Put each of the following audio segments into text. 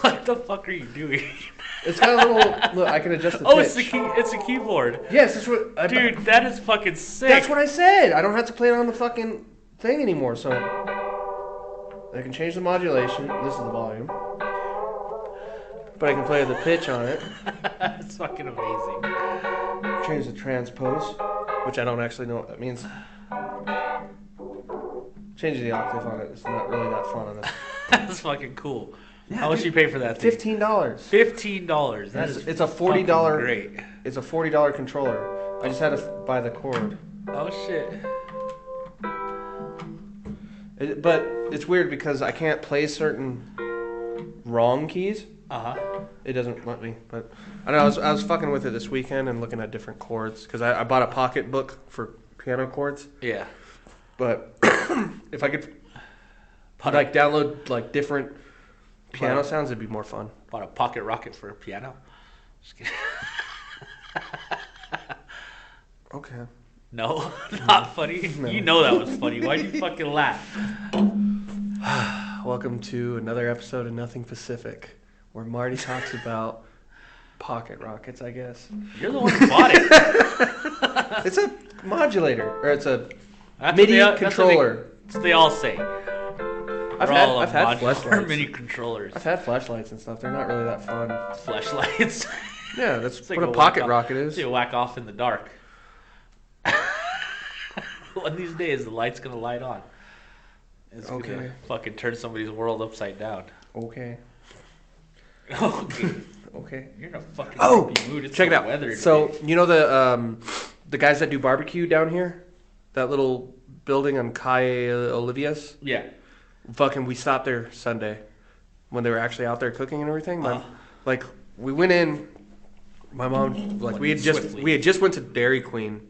What the fuck are you doing? It's got a little. Look, I can adjust the pitch. Oh, it's a keyboard. Yes, that's what. Dude, that is fucking sick. That's what I said. I don't have to play it on the fucking thing anymore. So I can change the modulation. This is the volume. But I can play the pitch on it. That's fucking amazing. Change the transpose, which I don't actually know what that means. Change the octave on it. It's not really that fun on this. That's fucking cool. Yeah, how much you pay for that thing? $15. $15. It's a $40. Great. It's a $40 controller. I just had to buy the cord. Oh shit. But it's weird because I can't play certain wrong keys. It doesn't let me. But I don't know. I was fucking with it this weekend and looking at different chords because I bought a pocket book for piano chords. Yeah. But if I could like download like different piano sounds, it'd be more fun. Bought a pocket rocket for a piano. Just kidding. Okay. No, not funny. No. You know that was funny. Why'd you fucking laugh? Welcome to another episode of Nothing Pacific, where Marty talks about pocket rockets, I guess. You're the one who bought it. It's a modulator, or it's a MIDI controller. That's what they all say. I've had flashlights. MIDI controllers. I've had flashlights and stuff. They're not really that fun. Flashlights. Yeah, that's it's what like a pocket rocket is. You whack off in the dark. One of these days, the light's gonna light on. It's gonna fucking turn somebody's world upside down. Okay. Okay. Okay. You're in a fucking creepy mood. It's check it out. Weather so you know the guys that do barbecue down here, that little building on Calle Olivias. Yeah. Fucking, we stopped there Sunday when they were actually out there cooking and everything. Like we went in. My mom, like we had just went to Dairy Queen,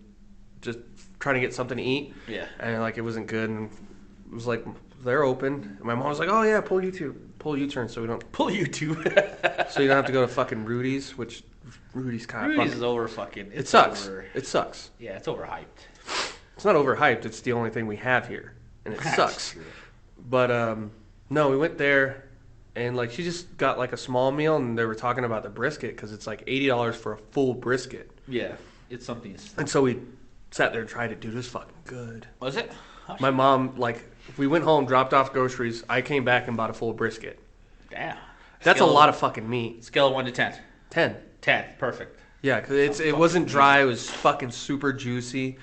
just trying to get something to eat. Yeah. And like it wasn't good, and it was like they're open. And my mom was like, "Oh yeah, pull U-turn, so we don't pull U-turn, so you don't have to go to fucking Rudy's, which Rudy's kind of Rudy's is over fucking. It sucks. It sucks. Yeah, it's overhyped. It's not overhyped. It's the only thing we have here, and it sucks. True. But no, we went there. And, like, she just got, like, a small meal, and they were talking about the brisket because it's, like, $80 for a full brisket. Yeah, it's something. And so we sat there and tried it. Dude, it was fucking good. Was it? My mom, like, we went home, dropped off groceries. I came back and bought a full brisket. Damn. That's a lot of fucking meat. Scale of 1 to 10. 10. 10. Perfect. Yeah, because it wasn't dry. It was fucking super juicy.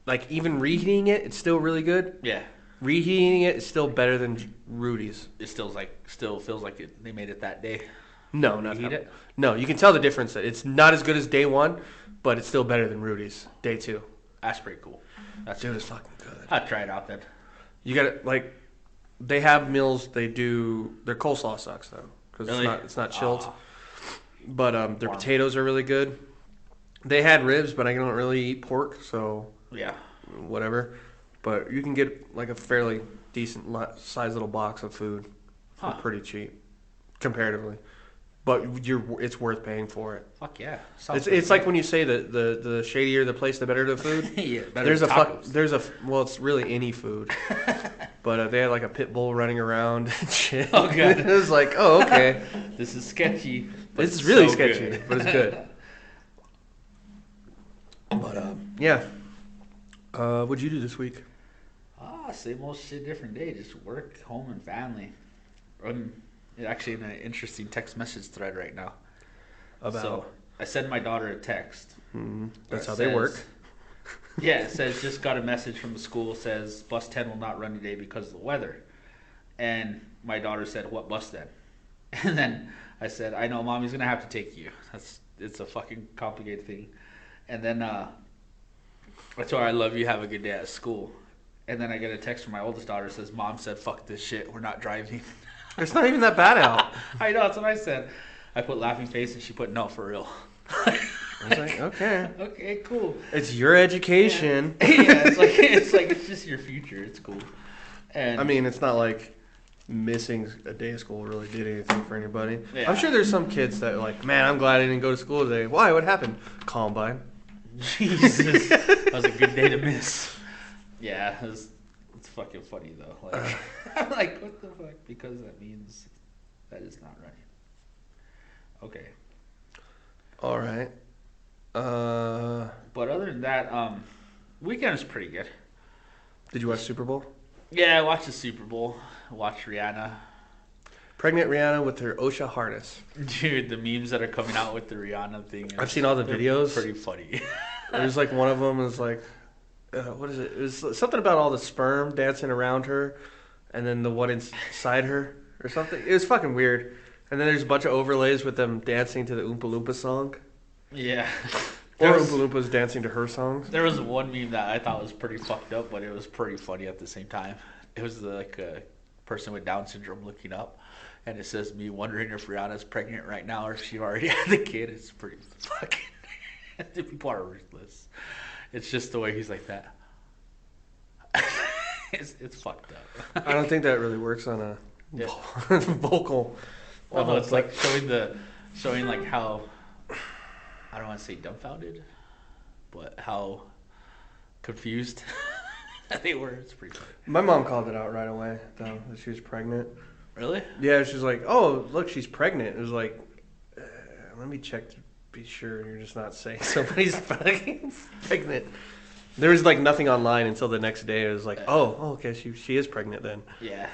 Like, even reheating it, it's still really good. Yeah. Reheating it is still better than Rudy's. It still feels like they made it that day. No, not that. No, you can tell the difference. It's not as good as day one, but it's still better than Rudy's day two. That's pretty cool. Dude, it's fucking good. I'll try it out then. You got to like, they have meals. They do. Their coleslaw sucks though because it's not chilled. But their potatoes are really good. They had ribs, but I don't really eat pork, so yeah, whatever. But you can get like a fairly decent size little box of food for pretty cheap, comparatively. But it's worth paying for it. Fuck yeah! It's like when you say the shadier the place, the better the food. Yeah, better well, it's really any food. But they had like a pit bull running around and shit. Oh god! It was like, oh okay, this is sketchy. This is really sketchy, but it's good. But yeah. What'd you do this week? Same old shit, different day. Just work, home, and family. I'm actually in an interesting text message thread right now. So I send my daughter a text. Mm-hmm. That's how they work. Yeah, it says, just got a message from the school. Says, bus 10 will not run today because of the weather. And my daughter said, what bus then? And then I said, I know, Mommy's going to have to take you. It's a fucking complicated thing. And then that's why I love you. Have a good day at school. And then I get a text from my oldest daughter. Says, Mom said, fuck this shit. We're not driving. It's not even that bad out. I know. That's what I said. I put laughing face and she put no for real. I was like, okay. Okay, cool. It's your education. Yeah, it's just your future. It's cool. And I mean, it's not like missing a day of school really did anything for anybody. Yeah. I'm sure there's some kids that are like, man, I'm glad I didn't go to school today. Why? What happened? Columbine. Jesus. That was a good day to miss. Yeah, it's fucking funny though. Like, I'm like, what the fuck? Because that means That is not running. Okay. All right. But other than that, weekend was pretty good. Did you watch Super Bowl? Yeah, I watched the Super Bowl. I watched Rihanna. Pregnant Rihanna with her OSHA harness. Dude, the memes that are coming out with the Rihanna thing. I've seen all the videos. Pretty funny. There's like one of them is like, what is it? It was something about all the sperm dancing around her, and then the one inside her or something. It was fucking weird. And then there's a bunch of overlays with them dancing to the Oompa Loompa song. Yeah. Or Oompa Loompas dancing to her songs. There was one meme that I thought was pretty fucked up, but it was pretty funny at the same time. It was like a person with Down syndrome looking up, and it says, me wondering if Rihanna's pregnant right now or if she already had the kid. It's pretty fucking... The people are ruthless. It's just the way he's like that. It's fucked up. I don't think that really works on a vocal. Well, no, it's like showing like how, I don't want to say dumbfounded, but how confused they were. It's pretty funny. My mom called it out right away, though, that she was pregnant. Really? Yeah, she's like, oh, look, she's pregnant. It was like, let me check to be sure you're just not saying somebody's fucking pregnant. There was like nothing online until the next day. It was like, oh, okay, she is pregnant then. Yeah.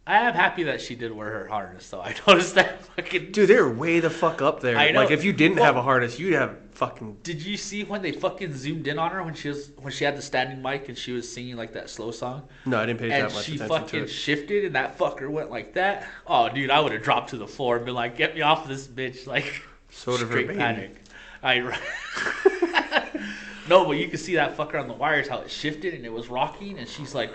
I am happy that she did wear her harness, though. I noticed that fucking... Dude, they were way the fuck up there. I know. Like, if you didn't have a harness, you'd have fucking... Did you see when they fucking zoomed in on her when she had the standing mic and she was singing, like, that slow song? No, I didn't pay that much attention to it. And she fucking shifted and that fucker went like that? Oh, dude, I would have dropped to the floor and been like, get me off this bitch. Like, so did her baby. Panic. No, but you could see that fucker on the wires, how it shifted and it was rocking, and she's like...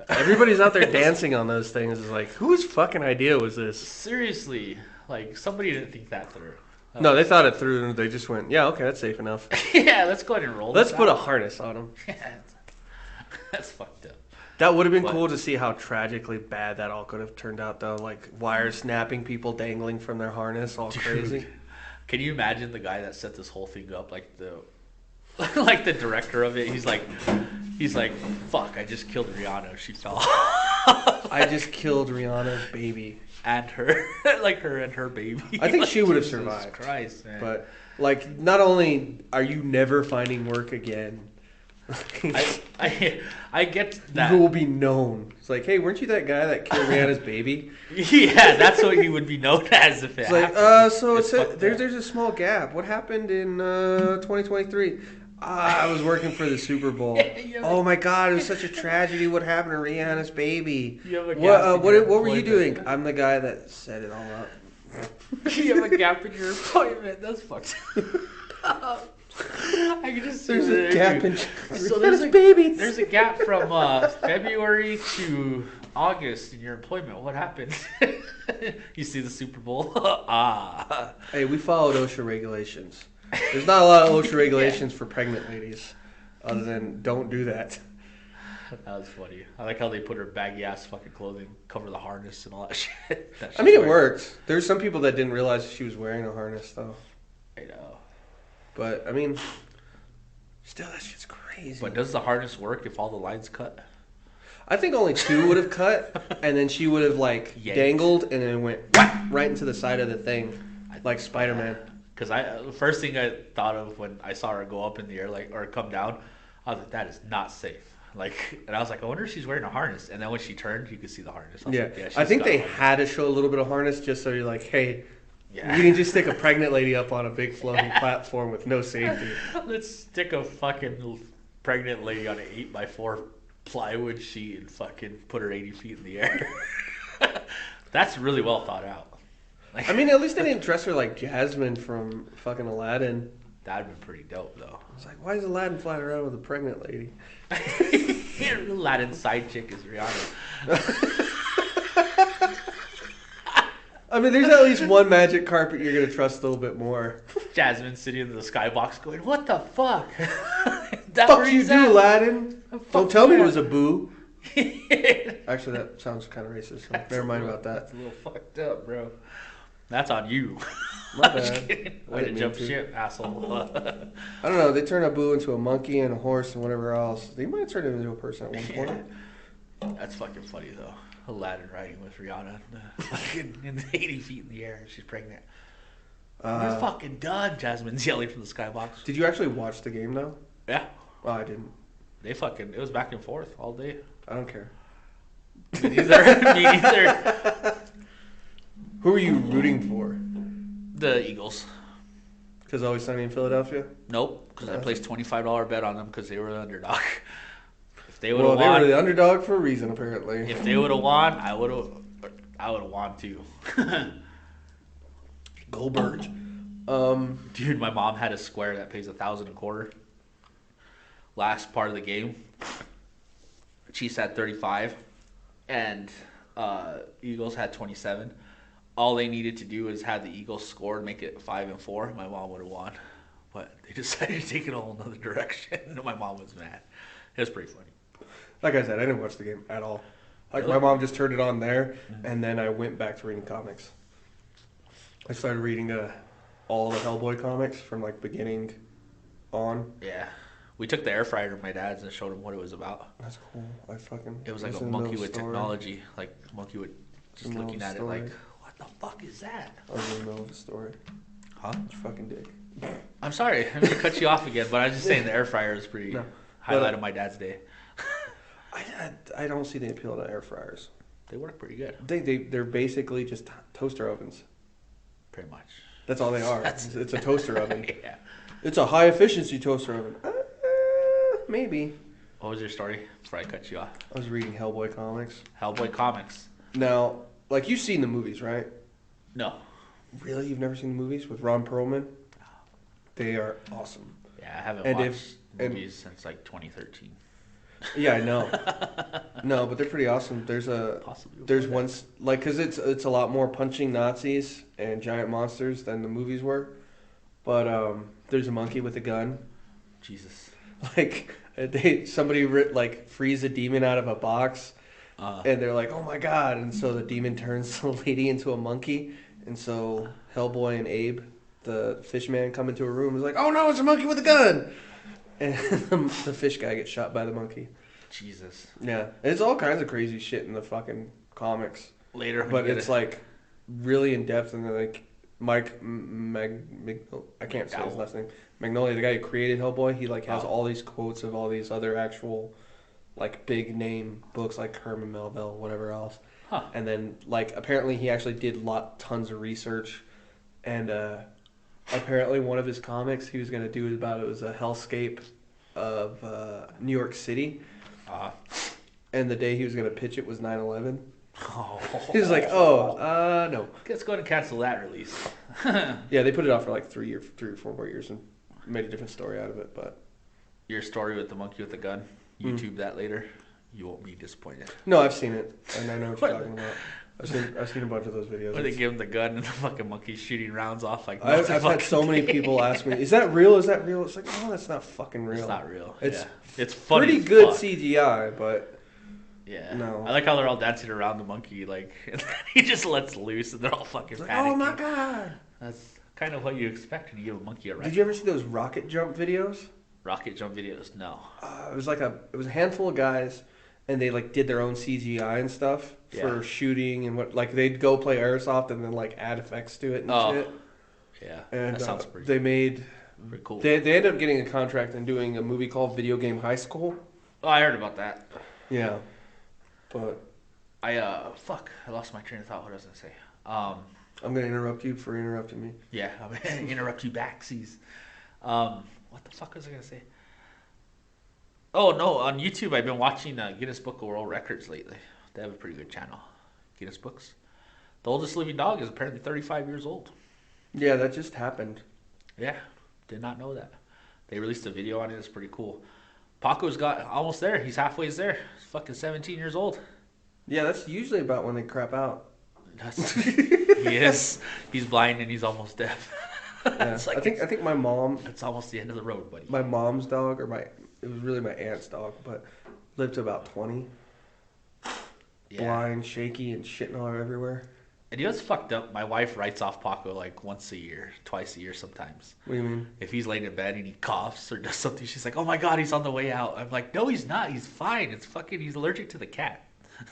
Everybody's out there dancing on those things. It's like, whose fucking idea was this? Seriously. Like, somebody didn't think that through. No, they thought it through and they just went, yeah, okay, that's safe enough. Yeah, let's go ahead and roll Let's this put out. a harness on them. Yeah, that's fucked up. That would have been cool to see how tragically bad that all could have turned out, though. Like, wires snapping, people dangling from their harness, all crazy. Can you imagine the guy that set this whole thing up? Like like the director of it, he's like, fuck, I just killed Rihanna. She fell. I just killed Rihanna's baby. And her, like her and her baby. I think like, she would have Jesus survived. Christ, man. But, like, not only are you never finding work again, I get that. You will be known. It's like, hey, weren't you that guy that killed Rihanna's baby? Yeah, that's what he would be known as if it happened. Like, so there's a small gap. What happened in 2023? I was working for the Super Bowl. Oh my God, it was such a tragedy. What happened to Rihanna's baby? What were you doing? I'm the guy that set it all up. You have a gap in your appointment. That's fucked up. I can just there's a gap in so there's a gap from February to August in your employment. What happened? You see the Super Bowl? Hey, we followed OSHA regulations. There's not a lot of OSHA regulations for pregnant ladies, other than don't do that. That was funny. I like how they put her baggy ass fucking clothing, cover the harness and all that shit. I mean, it worked. There's some people that didn't realize she was wearing a harness, though. I know. But, I mean, still, that shit's crazy. But does the harness work if all the lines cut? I think only two would have cut, and then she would have, like, dangled, and then went right into the side of the thing, like Spider-Man. Because the first thing I thought of when I saw her go up in the air, like, or come down, I was like, that is not safe. Like, and I was like, I wonder if she's wearing a harness. And then when she turned, you could see the harness. I was like, I think they had to show a little bit of harness just so you're like, hey, you can just stick a pregnant lady up on a big floating platform with no safety. Let's stick a fucking pregnant lady on an 8x4 plywood sheet and fucking put her 80 feet in the air. That's really well thought out. Like, I mean, at least they didn't dress her like Jasmine from fucking Aladdin. That'd been pretty dope, though. It's like, why is Aladdin flying around with a pregnant lady? Aladdin's side chick is Rihanna. I mean, there's at least one magic carpet you're going to trust a little bit more. Jasmine sitting in the skybox going, what the fuck? Fuck you do, Aladdin. Don't tell me it was a boo. Actually, that sounds kind of racist, so never mind about that. That's a little fucked up, bro. That's on you. My bad. Way to jump ship, asshole. I don't know. They turned Abu into a monkey and a horse and whatever else. They might have turned him into a person at one point. That's fucking funny, though. Aladdin riding with Rihanna in the 80 feet in the air. She's pregnant. We're fucking done. Jasmine's yelling from the skybox. Did you actually watch the game though? Yeah. Oh, I didn't. It was back and forth all day. I don't care. Me neither. Me neither. Who are you rooting for? The Eagles. Because Always Sunny in Philadelphia? Nope, because I placed $25 bet on them because they were the underdog. If they They would have won, were the underdog for a reason, apparently. if they would have won, I would have won too. Go Birds. Dude, my mom had a square that pays $1,000 a quarter. Last part of the game, Chiefs had 35, and Eagles had 27. All they needed to do is have the Eagles score and make it 5-4. My mom would have won, but they decided to take it a whole another direction. My mom was mad. It was pretty funny. Like I said, I didn't watch the game at all. Like, Really? my mom just turned it on there, and then I went back to reading comics. I started reading all the Hellboy comics from, like, beginning on. Yeah, we took the air fryer to my dad's and showed him what it was about. That's cool. It was like a monkey with technology. Like a monkey with just looking at it like, what the fuck is that? I was in the middle of the story. Huh? It's fucking dick. I'm sorry, I'm gonna cut you off again, but I was just saying the air fryer is pretty highlight of my dad's day. I don't see the appeal to air fryers. They work pretty good. They're basically just toaster ovens. Pretty much. That's all they are. It's a toaster oven. Yeah. It's a high efficiency toaster oven. Maybe. What was your story before I cut you off? I was reading Hellboy comics. Hellboy comics. Now, like, you've seen the movies, right? No. Really? You've never seen the movies with Ron Perlman? They are awesome. Yeah, I haven't And watched movies since like 2013. Yeah, I know. No, but they're pretty awesome. There's one, like, because it's a lot more punching Nazis and giant monsters than the movies were. But there's a monkey with a gun. Jesus. Like, somebody frees a demon out of a box, and they're like, oh my god, and so the demon turns the lady into a monkey, and so Hellboy and Abe, the fish man, come into a room and is like, oh no, it's a monkey with a gun! And the fish guy gets shot by the monkey. Jesus. Yeah, it's all kinds of crazy shit in the fucking comics. Later, but it's like really in depth, and like I can't say his last name. Magnolia, the guy who created Hellboy, he like has all these quotes of all these other actual like big name books like Herman Melville, whatever else. Huh. And then like apparently he actually did tons of research, and apparently one of his comics he was gonna do it was a hellscape of New York City. And the day he was gonna pitch it was 9/11. Oh. He was like, no. Let's go ahead and cancel that release. Yeah, they put it off for like 3 or 4 more years and made a different story out of it. But your story with the monkey with the gun, YouTube that later. You won't be disappointed. No, I've seen it, and I know what you're talking about. I've seen a bunch of those videos. Where they give him the gun and the fucking monkey's shooting rounds off like. I've had so many people ask me, "Is that real? Is that real?" It's like, no, that's not fucking real. It's not real. It's it's funny. Pretty good CGI, but yeah. No. I like how they're all dancing around the monkey, like, and then he just lets loose, and they're all fucking like, panicking. oh my god! That's kind of what you expect when you give a monkey a ride. Did you ever see those rocket jump videos? Rocket jump videos? No. It was a handful of guys, and they like did their own CGI and stuff for shooting and what. Like they'd go play airsoft and then like add effects to it and shit. Yeah, and that sounds pretty. They made. Pretty cool. They ended up getting a contract and doing a movie called Video Game High School. Oh, I heard about that. Yeah, but I lost my train of thought. What was I gonna say? I'm gonna interrupt you for interrupting me. Yeah, I'm gonna interrupt you backsies. What the fuck was I gonna say? Oh no, on YouTube I've been watching Guinness Book of World Records lately. They have a pretty good channel, Guinness Books. The oldest living dog is apparently 35 years old. Yeah, that just happened. Yeah, did not know that. They released a video on it. It's pretty cool. Paco's got almost there. He's halfway there. He's fucking 17 years old. Yeah, that's usually about when they crap out. He is. He's blind and he's almost deaf. Yeah. Like I think my mom. It's almost the end of the road, buddy. My mom's dog, it was really my aunt's dog, but lived to about 20. Yeah. Blind, shaky, and shitting all everywhere. And you know what's fucked up? My wife writes off Paco like once a year, twice a year sometimes. What do you mean? If he's laying in bed and he coughs or does something, she's like, "Oh my god, he's on the way out." I'm like, "No, he's not. He's fine. It's fucking. He's allergic to the cat."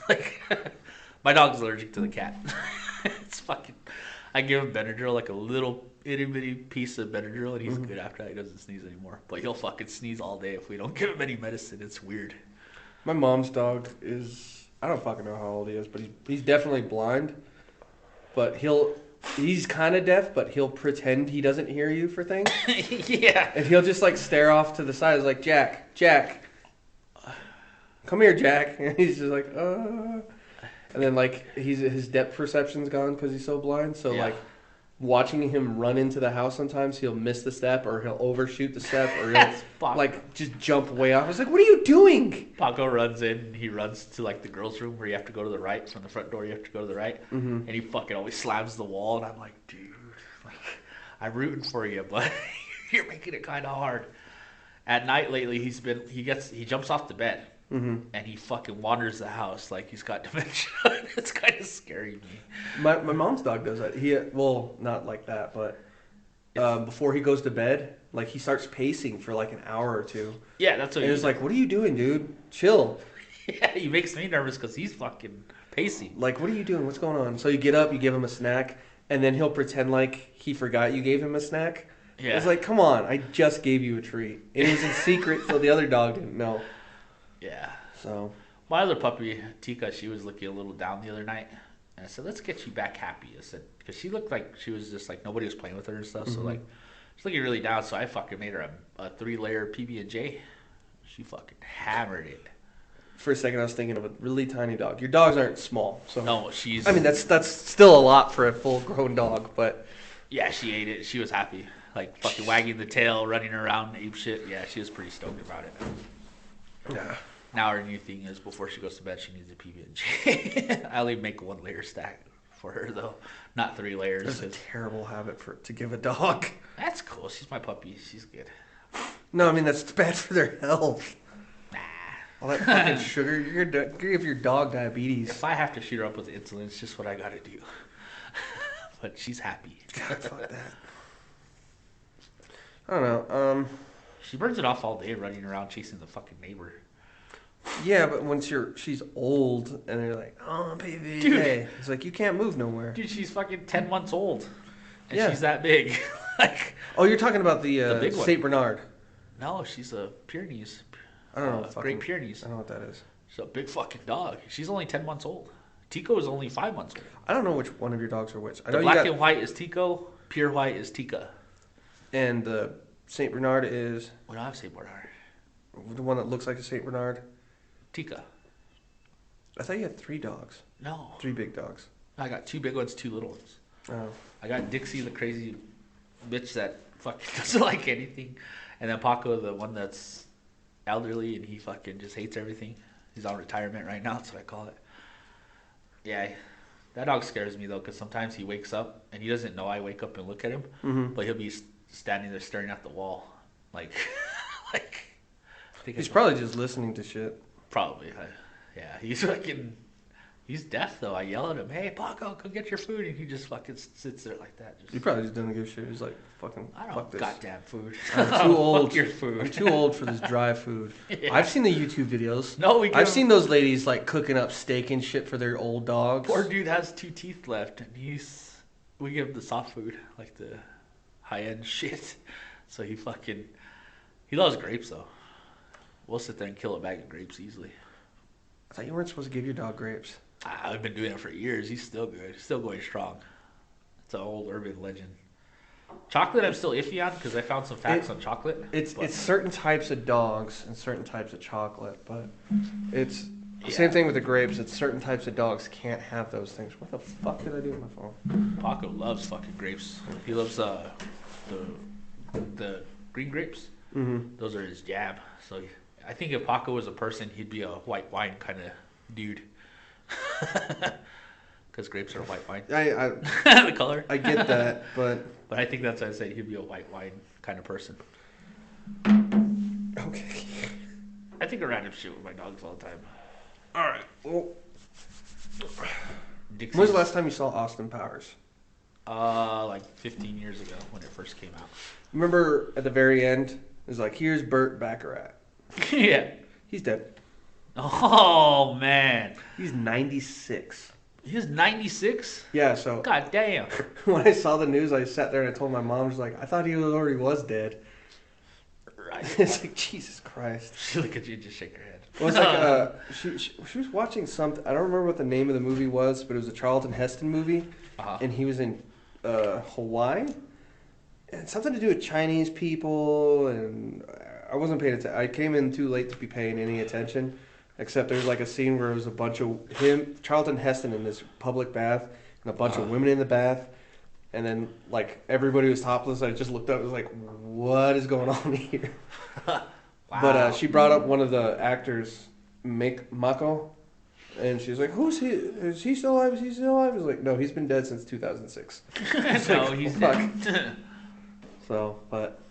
Like, My dog's allergic to the cat. It's fucking. I give him Benadryl, like a little itty bitty piece of Benadryl, and he's good after that. He doesn't sneeze anymore. But he'll fucking sneeze all day if we don't give him any medicine. It's weird. My mom's dog is, I don't fucking know how old he is, but he's definitely blind. But he's kind of deaf, but he'll pretend he doesn't hear you for things. Yeah. And he'll just like stare off to the side. It's like, Jack, come here, Jack. And he's just like, And then like his depth perception's gone because he's so blind. So like watching him run into the house sometimes, he'll miss the step or he'll overshoot the step or he'll like just jump way off. I was like, what are you doing? Paco runs in. He runs to like the girls' room where you have to go to the right. From the front door, you have to go to the right. And he fucking always slams the wall. And I'm like, dude, like, I'm rooting for you, but you're making it kind of hard. At night lately, he jumps off the bed. And he fucking wanders the house like he's got dementia. It's kind of scary me. My mom's dog does that. Well, not like that, but before he goes to bed, like he starts pacing for like an hour or two. Yeah, that's what. And it's like, what are you doing, dude? Chill. Yeah, he makes me nervous because he's fucking pacing. Like, what are you doing? What's going on? So you get up, you give him a snack, and then he'll pretend like he forgot you gave him a snack. Yeah. It's like, come on, I just gave you a treat. It was in secret, so the other dog didn't know. Yeah. So my other puppy, Tika, she was looking a little down the other night. And I said, let's get you back happy. I said, because she looked like she was just like, nobody was playing with her and stuff. So like, she's looking really down. So I fucking made her a 3-layer PB&J. She fucking hammered it. For a second, I was thinking of a really tiny dog. Your dogs aren't small. So no, she's... I mean, that's still a lot for a full-grown dog, but... Yeah, she ate it. She was happy. Like, fucking wagging the tail, running around, ape shit. Yeah, she was pretty stoked about it. Yeah. Now her new thing is before she goes to bed, she needs a PB&J. I only make 1-layer stack for her though, not 3 layers. That's a terrible habit to give a dog. That's cool. She's my puppy. She's good. No, I mean that's bad for their health. Nah. All that fucking sugar, you're gonna give your dog diabetes. If I have to shoot her up with insulin, it's just what I gotta do. But she's happy. God, fuck that. I don't know. She burns it off all day running around chasing the fucking neighbor. Yeah, but once she's old and they're like, oh, baby, dude, hey. It's like, you can't move nowhere. Dude, she's fucking 10 months old. And she's that big. Like, oh, you're talking about the big St. Bernard. No, she's a Pyrenees. I don't know. Great Pyrenees. I don't know what that is. She's a big fucking dog. She's only 10 months old. Tico is only 5 months old. I don't know which one of your dogs are which. I know the black and white is Tico. Pure white is Tika. And the St. Bernard is... We don't have St. Bernard. The one that looks like a St. Bernard? Tika. I thought you had 3 dogs. No. 3 big dogs. I got 2 big ones, 2 little ones. Oh. I got Dixie, the crazy bitch that fucking doesn't like anything. And then Paco, the one that's elderly and he fucking just hates everything. He's on retirement right now, that's what I call it. Yeah, that dog scares me though, because sometimes he wakes up and he doesn't know I wake up and look at him, but he'll be standing there staring at the wall. Like, he's probably just listening to shit. Probably. Yeah, he's fucking... He's deaf, though. I yell at him, hey, Paco, come get your food. And he just fucking sits there like that. He probably just doesn't give a shit. He's like, fucking, I don't fuck this. Goddamn food. I'm too old. Fuck your food. I'm too old for this dry food. Yeah. I've seen the YouTube videos. No, I've seen those ladies, like, cooking up steak and shit for their old dogs. Poor dude has 2 teeth left, and we give him the soft food, like the high-end shit. So he loves grapes, though. We'll sit there and kill a bag of grapes easily. I thought you weren't supposed to give your dog grapes. I've been doing it for years. He's still good. He's still going strong. It's an old urban legend. Chocolate I'm still iffy on because I found some facts on chocolate. It's certain types of dogs and certain types of chocolate, but it's the same thing with the grapes. It's certain types of dogs can't have those things. What the fuck did I do with my phone? Paco loves fucking grapes. He loves the green grapes. Mm-hmm. Those are his jab. So I think if Paco was a person, he'd be a white wine kind of dude. Because grapes are white wine. The color. I get that, but I think that's why I say he'd be a white wine kind of person. Okay. I think of random shit with my dogs all the time. All right. Well, when was the last time you saw Austin Powers? Like 15 years ago when it first came out. Remember at the very end, it was like, here's Burt Baccarat. Yeah. He's dead. Oh, man. He's 96. He was 96? Yeah, so God damn. when I saw the news, I sat there and I told my mom, she's like, I thought he already was dead. Right. It's like, Jesus Christ. She look at you and just shake her head. Well, it's like, she was watching something, I don't remember what the name of the movie was, but it was a Charlton Heston movie, and he was in Hawaii, and something to do with Chinese people, and I wasn't paying attention. I came in too late to be paying any attention, except there was like a scene where it was a bunch of Charlton Heston in this public bath, and a bunch of women in the bath, and then like everybody was topless. I just looked up and was like, what is going on here? Wow. But she brought up one of the actors, Mako, and she's like, who's he? Is he still alive? Is he still alive? I was like, no, he's been dead since 2006. No, like, he's dead. So, but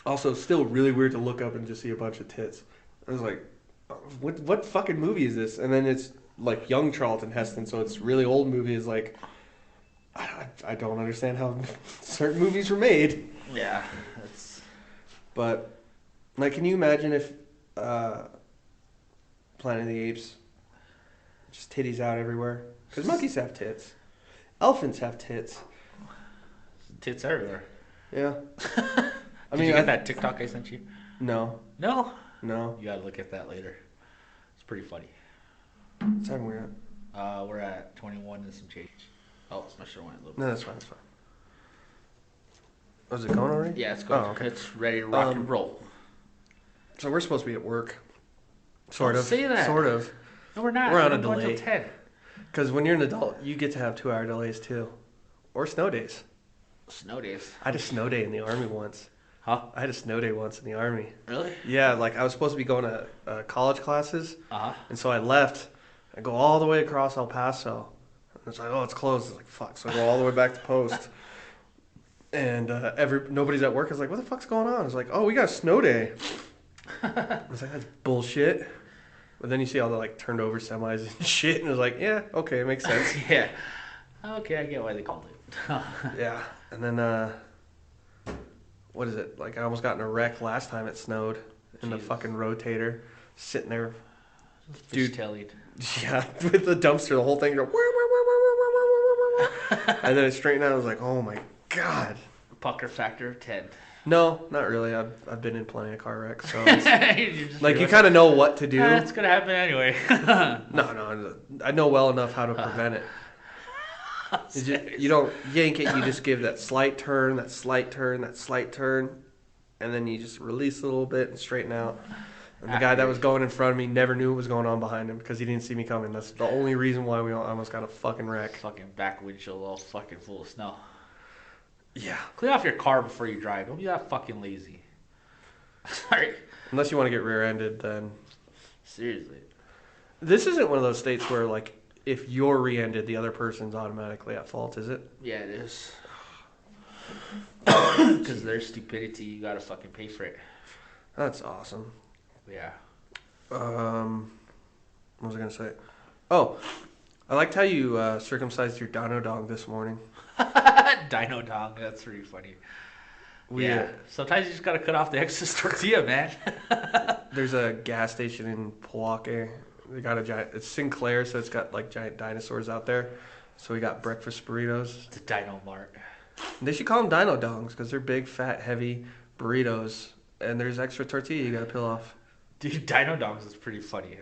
also still really weird to look up and just see a bunch of tits. I was like, what fucking movie is this? And then it's like young Charlton Heston, so it's really old movie. Is like, I don't understand how certain movies were made. Yeah, that's. But like, can you imagine if Planet of the Apes just titties out everywhere? Because monkeys have tits, elephants have tits, tits everywhere. Yeah. Did you get that TikTok I sent you? No. No. No. You gotta look at that later. It's pretty funny. What time we're at? We're at 21 and some change. Oh, it's not sure when it loads. No, that's fine. That's fine. Was it going already? Yeah, it's going. Oh, okay. It's ready to rock and roll. So we're supposed to be at work. Sort of. Say that. Sort of. No, we're not. We're on We're a delay. until 10. Because when you're an adult, you get to have 2-hour delays too, or snow days. Snow days. I had a snow day in the Army once. Huh? I had a snow day once in the Army. Really? Yeah, like I was supposed to be going to college classes, Uh-huh. and so I left. I go all the way across El Paso. And it's like, oh, it's closed. It's like, fuck. So I go all the way back to Post. And nobody's at work. I was like, what the fuck's going on? I was like, oh, we got a snow day. I was like, that's bullshit. But then you see all the like turned over semis and shit, and I was like, yeah, okay, it makes sense. Yeah. Okay, I get why they called it. Yeah. And then, what is it? Like, I almost got in a wreck last time it snowed in the fucking rotator, sitting there. Dude. Tailing. Yeah, with the dumpster, the whole thing. And then it straightened out. I was like, oh my God. Pucker factor of 10. No, not really. I've been in plenty of car wrecks, so like you kind of know what to do. It's gonna happen anyway. No, I know well enough how to prevent it. You don't yank it. You just give that slight turn, that slight turn, that slight turn, and then you just release a little bit and straighten out. And the guy that was going in front of me never knew what was going on behind him because he didn't see me coming. That's the only reason why we almost got a fucking wreck. Fucking back windshield all fucking full of snow. Yeah. Clean off your car before you drive. Don't be that fucking lazy. Sorry. Unless you want to get rear-ended, then. Seriously. This isn't one of those states where, like, if you're rear-ended, the other person's automatically at fault, is it? Yeah, it is. Because of their stupidity, you gotta fucking pay for it. That's awesome. Yeah. What was I gonna say? Oh, I liked how you circumcised your dino dog this morning. Dino dong, that's pretty funny. Yeah. Sometimes you just gotta cut off the excess tortilla, man. There's a gas station in Milwaukee. They got a giant. It's Sinclair, so it's got like giant dinosaurs out there. So we got breakfast burritos. The Dino Mart. They should call them dino dongs because they're big, fat, heavy burritos, and there's extra tortilla you gotta peel off. Dude, Dino Dongs is pretty funny.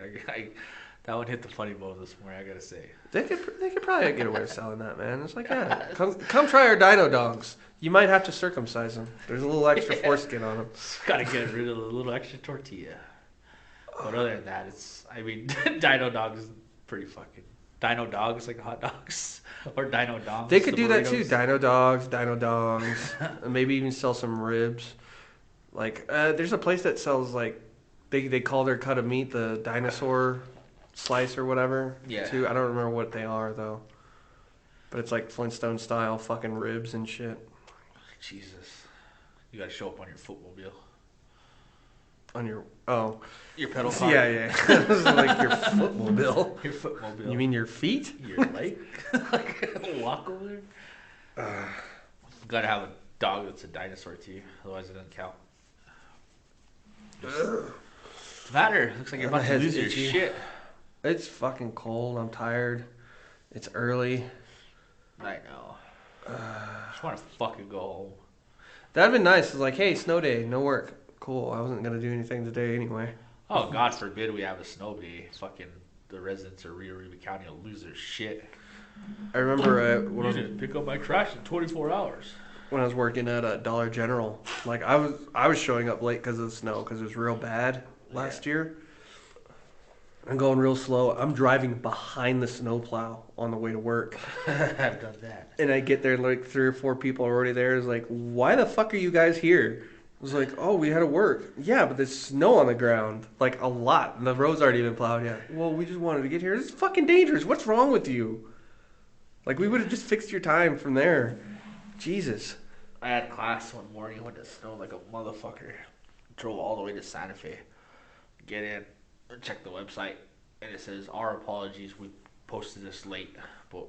That one hit the funny bone this morning, I gotta say. They could probably get away with selling that, man. It's like, yeah, come try our dino dongs. You might have to circumcise them. There's a little extra foreskin on them. Gotta get rid of the little extra tortilla. But other than that, Dino Dogs is pretty fucking. Dino Dogs, like hot dogs. Or Dino Dongs. They could do that too. Dino dogs, dino dongs. And maybe even sell some ribs. Like, there's a place that sells, like, they call their cut of meat the dinosaur slice or whatever. Yeah. Too. I don't remember what they are, though. But it's like Flintstone style fucking ribs and shit. Jesus. You gotta show up on your footmobile. On your pedal car. Yeah. This is like your footmobile. Your footmobile. You mean your feet? Your leg? Like walk over there? You gotta have a dog that's a dinosaur too, otherwise it doesn't count. What's the matter? Looks like you're about to lose your shit. It's fucking cold. I'm tired. It's early. I know. I just want to fucking go home. That'd been nice. It's like, hey, snow day, no work. Cool. I wasn't gonna do anything today anyway. Oh, God forbid we have a snow day. Fucking the residents of ReUploaded County will lose their shit. I remember when I didn't pick up my trash in 24 hours. When I was working at Dollar General, like I was showing up late because of the snow because it was real bad last year. I'm going real slow. I'm driving behind the snowplow on the way to work. I've done that. And I get there, like 3 or 4 people are already there. It's like, why the fuck are you guys here? I was like, oh, we had to work. Yeah, but there's snow on the ground, like a lot. And the road's already been plowed yet. Well, we just wanted to get here. This is fucking dangerous. What's wrong with you? Like, we would have just fixed your time from there. Jesus. I had class one morning when it snowed like a motherfucker. Drove all the way to Santa Fe. Get in, check the website, and it says, our apologies, we posted this late, but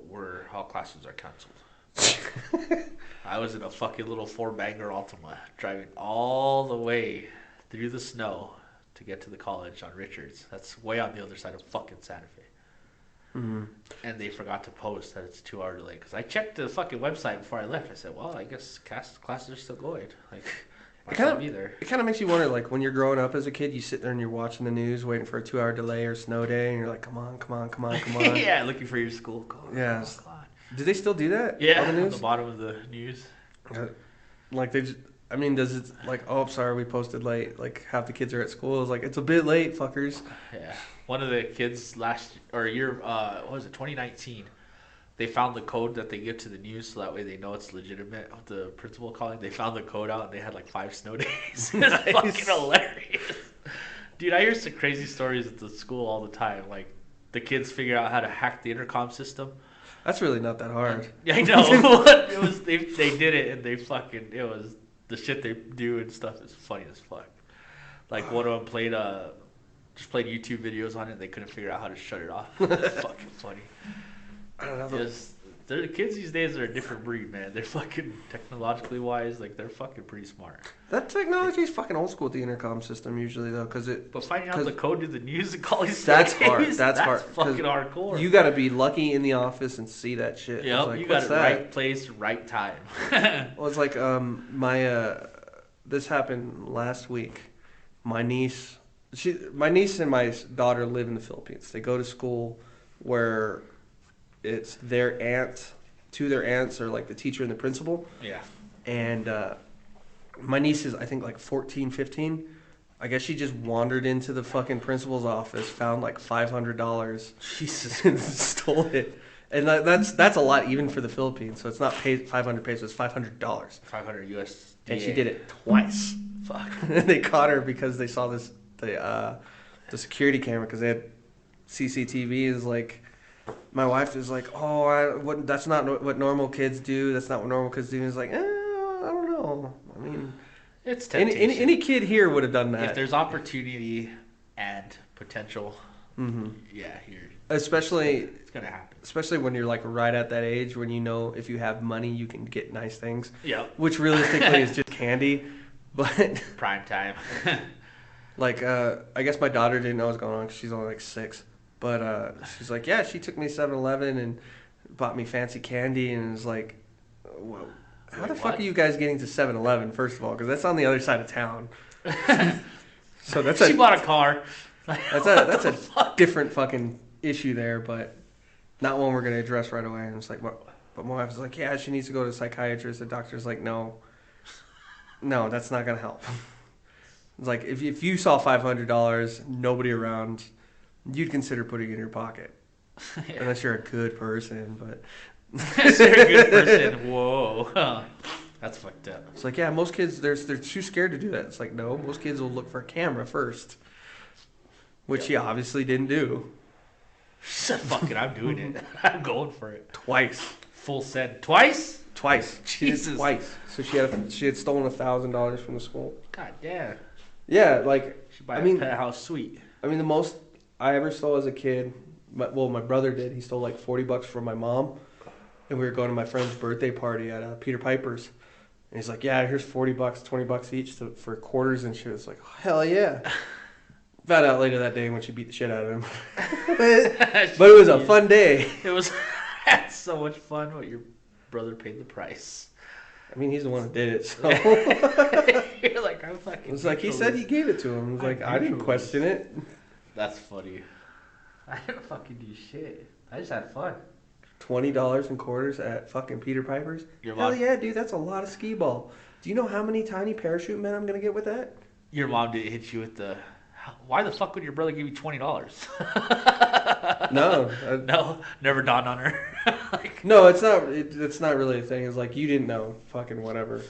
all classes are canceled. I was in a fucking little 4-banger Altima, driving all the way through the snow to get to the college on Richards. That's way on the other side of fucking Santa Fe. Mm-hmm. And they forgot to post that it's a 2-hour delay. Because I checked the fucking website before I left. I said, well, I guess classes are still going. Like, it kind of makes you wonder, like, when you're growing up as a kid, you sit there and you're watching the news, waiting for a 2-hour delay or snow day, and you're like, come on. Yeah, looking for your school. Come on. Do they still do that? Yeah, on the bottom of the news. Like, they just, I mean, does it, like, oh, I'm sorry, we posted late. Like, half the kids are at school. It's like, it's a bit late, fuckers. Yeah. One of the kids what was it, 2019, they found the code that they give to the news so that way they know it's legitimate. The principal calling, they found the code out and they had like 5 snow days. It's fucking hilarious. Dude, I hear some crazy stories at the school all the time. Like, the kids figure out how to hack the intercom system. That's really not that hard. Yeah, I know. It was they did it and it was the shit they do and stuff is funny as fuck. Like, one of them played YouTube videos on it and they couldn't figure out how to shut it off. It's fucking funny. I don't know. The kids these days are a different breed, man. They're fucking technologically wise, like they're fucking pretty smart. That technology is fucking old school with the intercom system usually though, But finding out the code to the news and calling that's hard. That's hard. Fucking hardcore. You got to be lucky in the office and see that shit. Yep, like, you got it right place, right time. Well, it's like this happened last week. My niece and my daughter live in the Philippines. They go to school where it's their aunt. 2 of their aunts are like the teacher and the principal. Yeah. And my niece is, I think, like 14, 15. I guess she just wandered into the fucking principal's office, found like $500. Jesus. And stole it. And that's a lot even for the Philippines. So it's not 500 pesos, it's $500. 500 US. And she did it twice. Fuck. And they caught her because they saw the security camera because they had CCTV. Is like, my wife is like, that's not what normal kids do. That's not what normal kids do. And it's like, I don't know. I mean, it's temptation. Any kid here would have done that. If there's opportunity and potential, yeah, especially it's gonna happen. Especially when you're like right at that age when you know if you have money you can get nice things. Yeah. Which realistically is just candy, but prime time. Like, I guess my daughter didn't know what was going on because she's only like 6. But she's like, yeah, she took me to 7-Eleven and bought me fancy candy. And was like, well, how the fuck are you guys getting to 7-Eleven, first of all? Because that's on the other side of town. So she bought a car. That's a different fucking issue there, but not one we're going to address right away. And it's like, but my wife was like, yeah, she needs to go to a psychiatrist. The doctor's like, no, that's not going to help. It's like, if you saw $500, nobody around, you'd consider putting it in your pocket. Yeah. Unless you're a good person, but... Unless you're a good person, whoa. That's fucked up. It's like, yeah, most kids, they're too scared to do that. It's like, no, most kids will look for a camera first. Which he obviously didn't do. Fuck it, I'm doing it. I'm going for it. Twice. Full send. Twice? Twice. Jesus. Twice. So she had stolen $1,000 from the school. God damn. Yeah, like, she buy a penthouse suite. I mean, the most I ever stole as a kid, my brother did. He stole like $40 from my mom, and we were going to my friend's birthday party at Peter Piper's, and he's like, "Yeah, here's $40, $20 each for quarters and shit." It's like, oh, hell yeah. Found out later that day when she beat the shit out of him, but it was a fun day. It was. That's so much fun, but your brother paid the price. I mean, he's the one who did it, so. You're like, I'm fucking. It was like, he said he gave it to him. It was like, I didn't question it. That's funny. I didn't fucking do shit. I just had fun. $20 in quarters at fucking Peter Piper's? Your Hell mom, yeah, dude, that's a lot of skee ball. Do you know how many tiny parachute men I'm going to get with that? your mom didn't hit you with the. Why the fuck would your brother give you $20? No. No, never dawned on her. Like, no, it's not. It's not really a thing. It's like, you didn't know. Fucking whatever.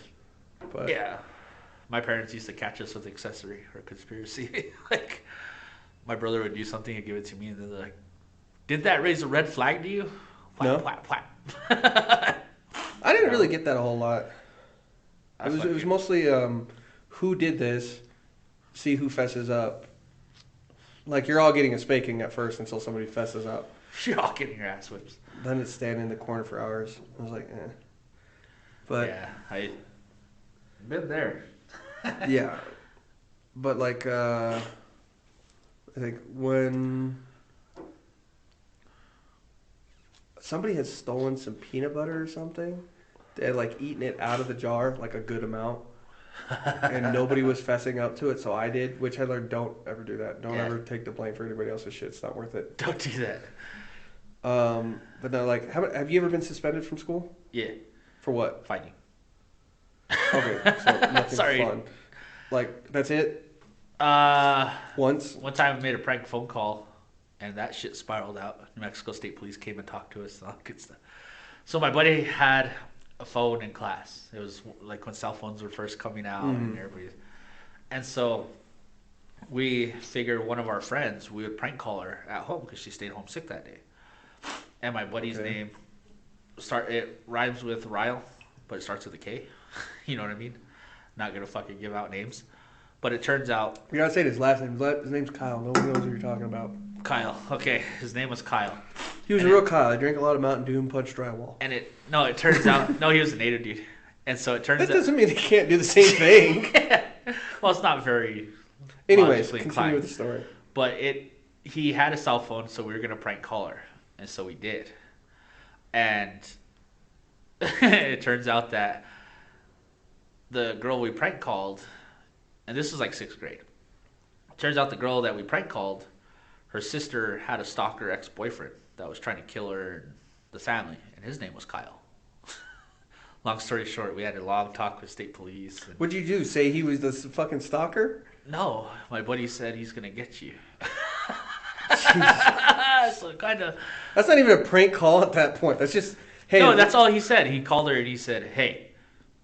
But yeah. My parents used to catch us with accessory or conspiracy. Like, my brother would do something and give it to me, and they're like, "Did that raise a red flag to you?" No. Whap, whap. I didn't really get that a whole lot. It was mostly who did this, see who fesses up. Like, you're all getting a spanking at first until somebody fesses up. You're all getting your ass whipped. Then it's standing in the corner for hours. I was like, eh. But yeah, I been there. yeah, but like I think when somebody had stolen some peanut butter or something, they had like eaten it out of the jar, like a good amount, and nobody was fessing up to it, so I did, which I learned, don't ever do that. Don't ever take the blame for anybody else's shit. It's not worth it. Don't do that. But no, like, have you ever been suspended from school? Yeah. For what? Fighting. Okay, so nothing Sorry. fun. Like, that's it? Once? One time I made a prank phone call, and that shit spiraled out. New Mexico State Police came and talked to us and all that good stuff. So my buddy had a phone in class. It was like when cell phones were first coming out and everybody. And so we figured one of our friends, we would prank call her at home because she stayed home sick that day. And my buddy's name, it rhymes with Ryle, but it starts with a K. You know what I mean? Not gonna fucking give out names. But it turns out... You gotta say his last name. His name's Kyle. Nobody knows who you're talking about. Kyle. Okay, his name was Kyle. He was a real Kyle. He drank a lot of Mountain Dew and punched drywall. And it turns out... No, he was a native dude. And so it turns out... That doesn't mean he can't do the same thing. Well, it's not very... Anyways, continue with the story. But he had a cell phone, so we were gonna prank call her. And so we did. And it turns out that the girl we prank called, and this was like 6th grade. Turns out the girl that we prank called, her sister had a stalker ex-boyfriend that was trying to kill her and the family, and his name was Kyle. Long story short, we had a long talk with state police. What'd you do? Say he was the fucking stalker? No, my buddy said he's gonna get you. So kind of. That's not even a prank call at that point. That's just, hey. No, that's all he said. He called her and he said, "Hey,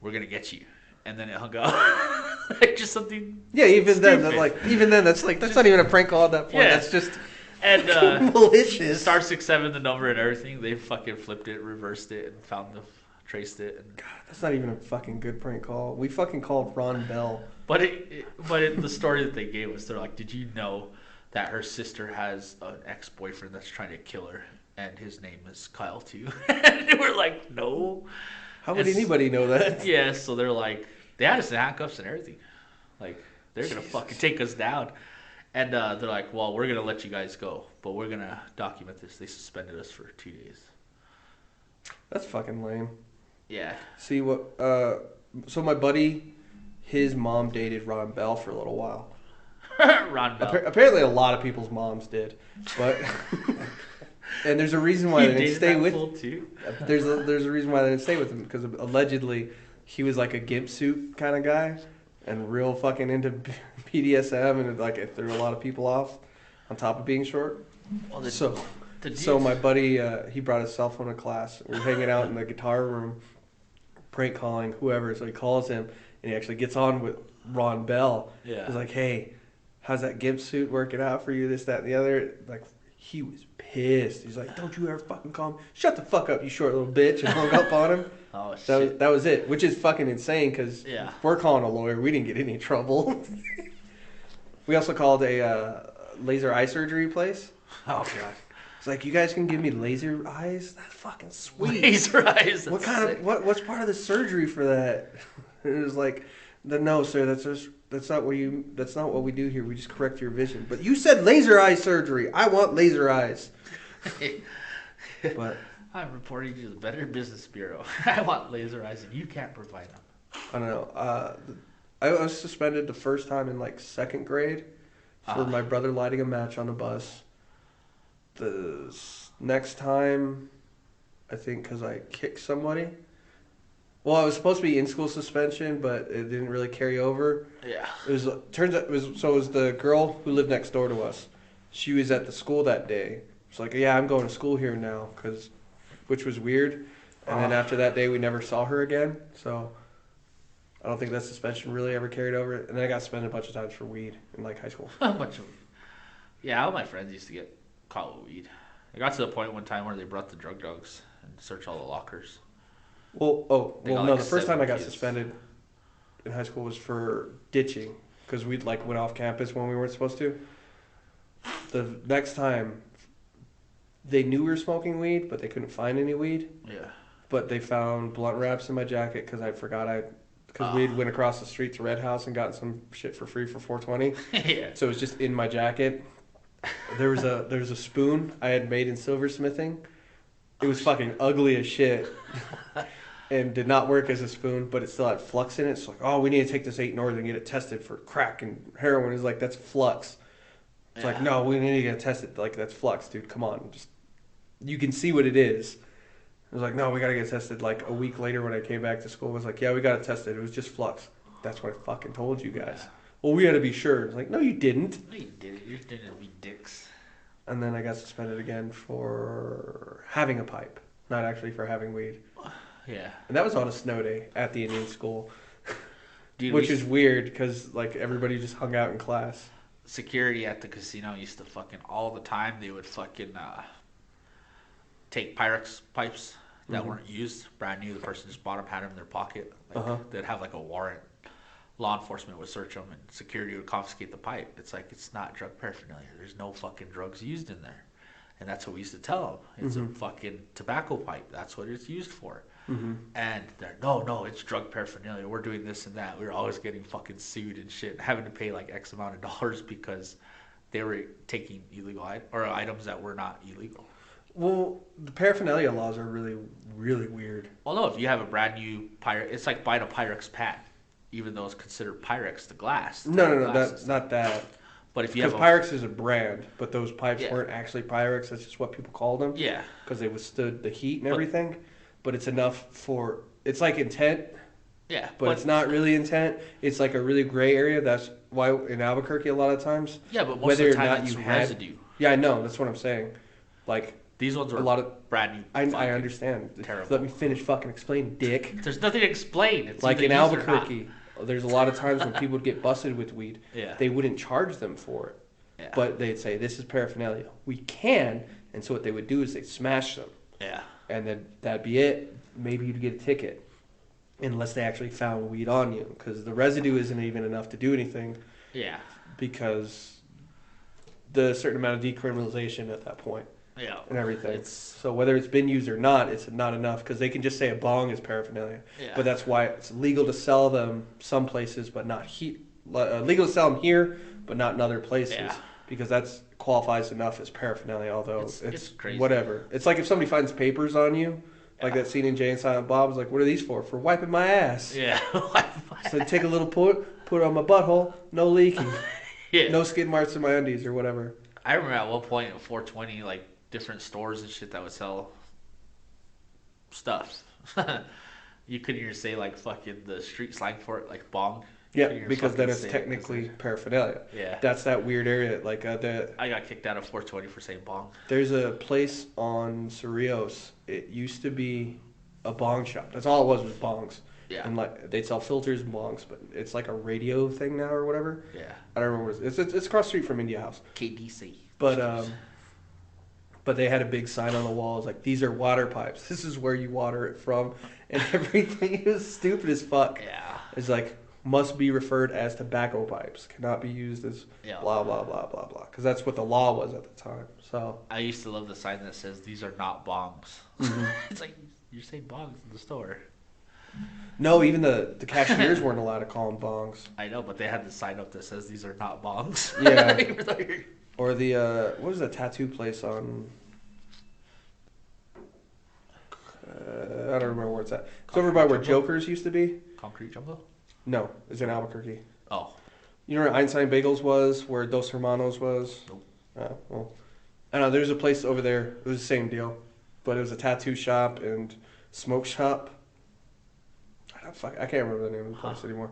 we're gonna get you," and then it hung up. Like just something. Yeah, even stupid. then, that's not even a prank call at that point. Yeah. That's just and malicious. Star 6-7, the number and everything. They fucking flipped it, reversed it, and traced it. And... God, that's not even a fucking good prank call. We fucking called Ron Bell. But the story that they gave us, they're like, "Did you know that her sister has an ex-boyfriend that's trying to kill her, and his name is Kyle too?" And we're like, "No." How would anybody know that? Yeah, so they're like, they had us in handcuffs and everything. Like, they're going to fucking take us down. And they're like, "Well, we're going to let you guys go, but we're going to document this." They suspended us for 2 days. That's fucking lame. Yeah. See what? So my buddy, his mom dated Ron Bell for a little while. Ron Bell. Apparently, a lot of people's moms did, but and there's a reason why they didn't stay with. Too? There's a reason why they didn't stay with him, because allegedly he was like a gimp suit kind of guy and real fucking into BDSM, and like it threw a lot of people off. On top of being short, Well, so my buddy, he brought his cell phone to class. We were hanging out in the guitar room, prank calling whoever. So he calls him, and he actually gets on with Ron Bell. Yeah. He's like, "Hey, how's that gimp suit working out for you? This, that, and the other." Like, he was pissed. He's like, "Don't you ever fucking call me. Shut the fuck up, you short little bitch," and hung up on him. Oh, shit. That was it, which is fucking insane, because we're calling a lawyer. We didn't get any trouble. We also called a laser eye surgery place. Oh, God. It's like, "You guys can give me laser eyes? That's fucking sweet." Laser eyes. What kind of what's part of the surgery for that? And it was like, "No, sir, that's not what we do here. We just correct your vision." "But you said laser eye surgery. I want laser eyes." But I'm reporting to the Better Business Bureau. I want laser eyes and you can't provide them. I don't know. I was suspended the first time in like second grade for my brother lighting a match on a bus. The next time, I think because I kicked somebody. Well, I was supposed to be in school suspension, but it didn't really carry over. Yeah. Turns out it was the girl who lived next door to us. She was at the school that day. She's like, yeah, I'm going to school here now, which was weird. And then after that day, we never saw her again. So I don't think that suspension really ever carried over. And then I got suspended a bunch of times for weed in like high school. Yeah, all my friends used to get caught with weed. It got to the point one time where they brought the drug dogs and searched all the lockers. The first time I got suspended in high school was for ditching because we like went off campus when we weren't supposed to. The next time, they knew we were smoking weed, but they couldn't find any weed. Yeah. But they found blunt wraps in my jacket because I forgot because we went across the street to Red House and got some shit for free for $4.20. Yeah. So it was just in my jacket. There was a spoon I had made in silversmithing. It was fucking ugly as shit. And did not work as a spoon, but it still had flux in it. So like, oh, we need to take this 8 North and get it tested for crack and heroin. It's like, that's flux. It's like, no, we need to get it tested. Like, that's flux, dude. Come on. Just, you can see what it is. I was like, no, we got to get it tested. Like, a week later when I came back to school, I was like, yeah, we got it tested. It was just flux. That's what I fucking told you guys. Well, we had to be sure. It's like, no, you didn't. No, you didn't. You didn't be dicks. And then I got suspended again for having a pipe, not actually for having weed. Yeah. And that was on a snow day at the Indian school. Dude, which is weird because like everybody just hung out in class. Security at the casino used to fucking all the time. They would fucking take Pyrex pipes that weren't used, brand new. The person just bought them, had them in their pocket. Like, they'd have like a warrant. Law enforcement would search them and security would confiscate the pipe. It's like, it's not drug paraphernalia. There's no fucking drugs used in there. And that's what we used to tell them. It's a fucking tobacco pipe. That's what it's used for. And they're, no, it's drug paraphernalia. We're doing this and that. We were always getting fucking sued and shit, having to pay like X amount of dollars because they were taking illegal items that were not illegal. Well, the paraphernalia laws are really, really weird. Well, no, if you have a brand new Pyrex, it's like buying a Pyrex pan, even though it's considered Pyrex, the glass. No, that's not that. But if you have Pyrex is a brand, but those pipes weren't actually Pyrex. That's just what people called them. Yeah. Because they withstood the heat and everything. But it's enough for, it's like intent. Yeah. But it's not really intent. It's like a really gray area. That's why in Albuquerque a lot of times. Yeah, but most of the time it's residue. Yeah, I know. That's what I'm saying. Like, these ones are a lot of brand new. I understand. Terrible. Let me finish fucking explaining, dick. There's nothing to explain. It's like in Albuquerque, there's a lot of times when people would get busted with weed, they wouldn't charge them for it. Yeah. But they'd say, this is paraphernalia. We can. And so what they would do is they'd smash them. Yeah. And then that'd be it. Maybe you'd get a ticket. Unless they actually found weed on you. Because the residue isn't even enough to do anything. Yeah. Because the certain amount of decriminalization at that point. Yeah. And everything. So whether it's been used or not, it's not enough. Because they can just say a bong is paraphernalia. Yeah. But that's why it's legal to sell them some places, but not here. Legal to sell them here, but not in other places. Yeah. Because that's qualifies enough as paraphernalia, although it's crazy. Whatever. It's like if somebody finds papers on you, like that scene in Jay and Silent Bob, like, what are these for? For wiping my ass. Yeah. So take a little put it on my butthole, no leaking. No skid marks in my undies or whatever. I remember at one point at 420, like different stores and shit that would sell stuff. You couldn't even say like fucking the street slang for it, like bong. Yeah, because then it's technically paraphernalia. Yeah. That's that weird area. Like I got kicked out of 420 for saying bong. There's a place on Cerrillos. It used to be a bong shop. That's all it was bongs. Yeah. And like they'd sell filters and bongs, but it's like a radio thing now or whatever. Yeah. I don't remember what it is. It's across the street from India House. KDC. But they had a big sign on the walls like, these are water pipes. This is where you water it from. And everything. It was stupid as fuck. Yeah. It's like, must be referred as tobacco pipes. Cannot be used as blah, blah, blah, blah, blah. Because that's what the law was at the time. So I used to love the sign that says, these are not bongs. Mm-hmm. It's like, you're saying bongs in the store. No, even the cashiers weren't allowed to call them bongs. I know, but they had the sign up that says, these are not bongs. Yeah. Or the, what was the tattoo place on I don't remember where it's at. It's over by where Joker's used to be. Concrete Jungle? No, it's in Albuquerque. Oh. You know where Einstein Bagels was? Where Dos Hermanos was? Nope. Well, I don't know. There's a place over there. It was the same deal, but it was a tattoo shop and smoke shop. I can't remember the name of the place anymore.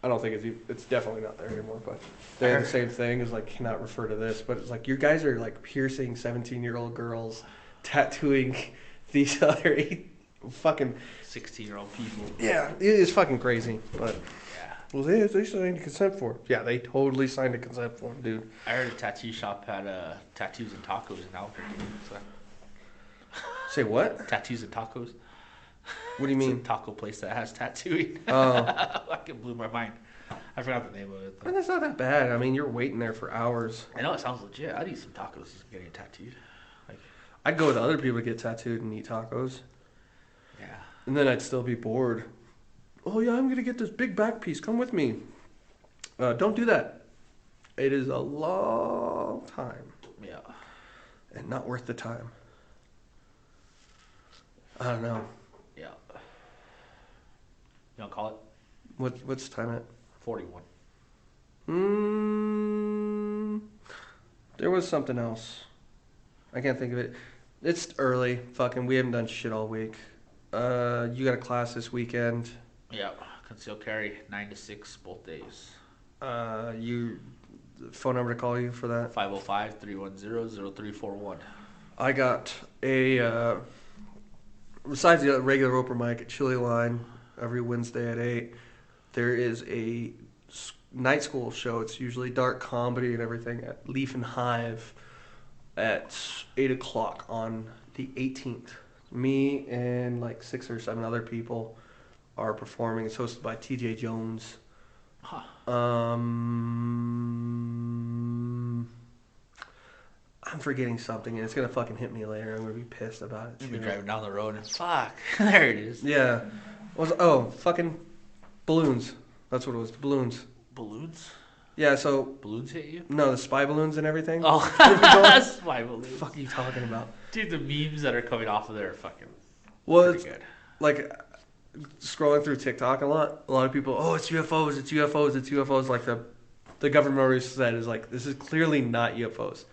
I don't think it's definitely not there anymore. But they had the same thing. Is like cannot refer to this, but it's like you guys are like piercing 17-year-old girls, tattooing these other fucking 16-year-old people. Yeah, it is fucking crazy. But yeah, well, they signed a consent form. Yeah, they totally signed a consent form, dude. I heard a tattoo shop had tattoos and tacos in Albuquerque. So. Say what? Tattoos and tacos. What do you mean? It's a taco place that has tattooing. Oh. Fucking blew my mind. I forgot the name of it. And it's not that bad. I mean, you're waiting there for hours. I know it sounds legit. I'd eat some tacos getting tattooed. Like, I'd go with other people to get tattooed and eat tacos. yeah. And then I'd still be bored. Oh, yeah, I'm going to get this big back piece. Come with me. Don't do that. It is a long time. Yeah. And not worth the time. I don't know. Yeah. You don't call it? What's the time at? 41. There was something else. I can't think of it. It's early. Fucking, we haven't done shit all week. You got a class this weekend. Yeah. Concealed carry 9 to 6 both days. You phone number to call you for that? 505-310-0341. I got a besides the regular open mic at Chili Line every Wednesday at 8, there is a night school show. It's usually dark comedy and everything at Leaf and Hive at 8 o'clock on the 18th. Me and like 6 or 7 other people are performing. It's hosted by TJ Jones. Huh. I'm forgetting something, and it's gonna fucking hit me later. I'm gonna be pissed about it. You'll be driving down the road and fuck, there it is. Yeah. Fucking balloons. That's what it was. The balloons. Balloons? Yeah. So Balloons hit you? no, the spy balloons and everything. Oh, spy balloons. What the fuck are you talking about? Dude, the memes that are coming off of there are fucking Well, pretty good. Like scrolling through TikTok a lot of people, oh, it's UFOs, it's UFOs, it's UFOs. Like the government already said is like, this is clearly not UFOs.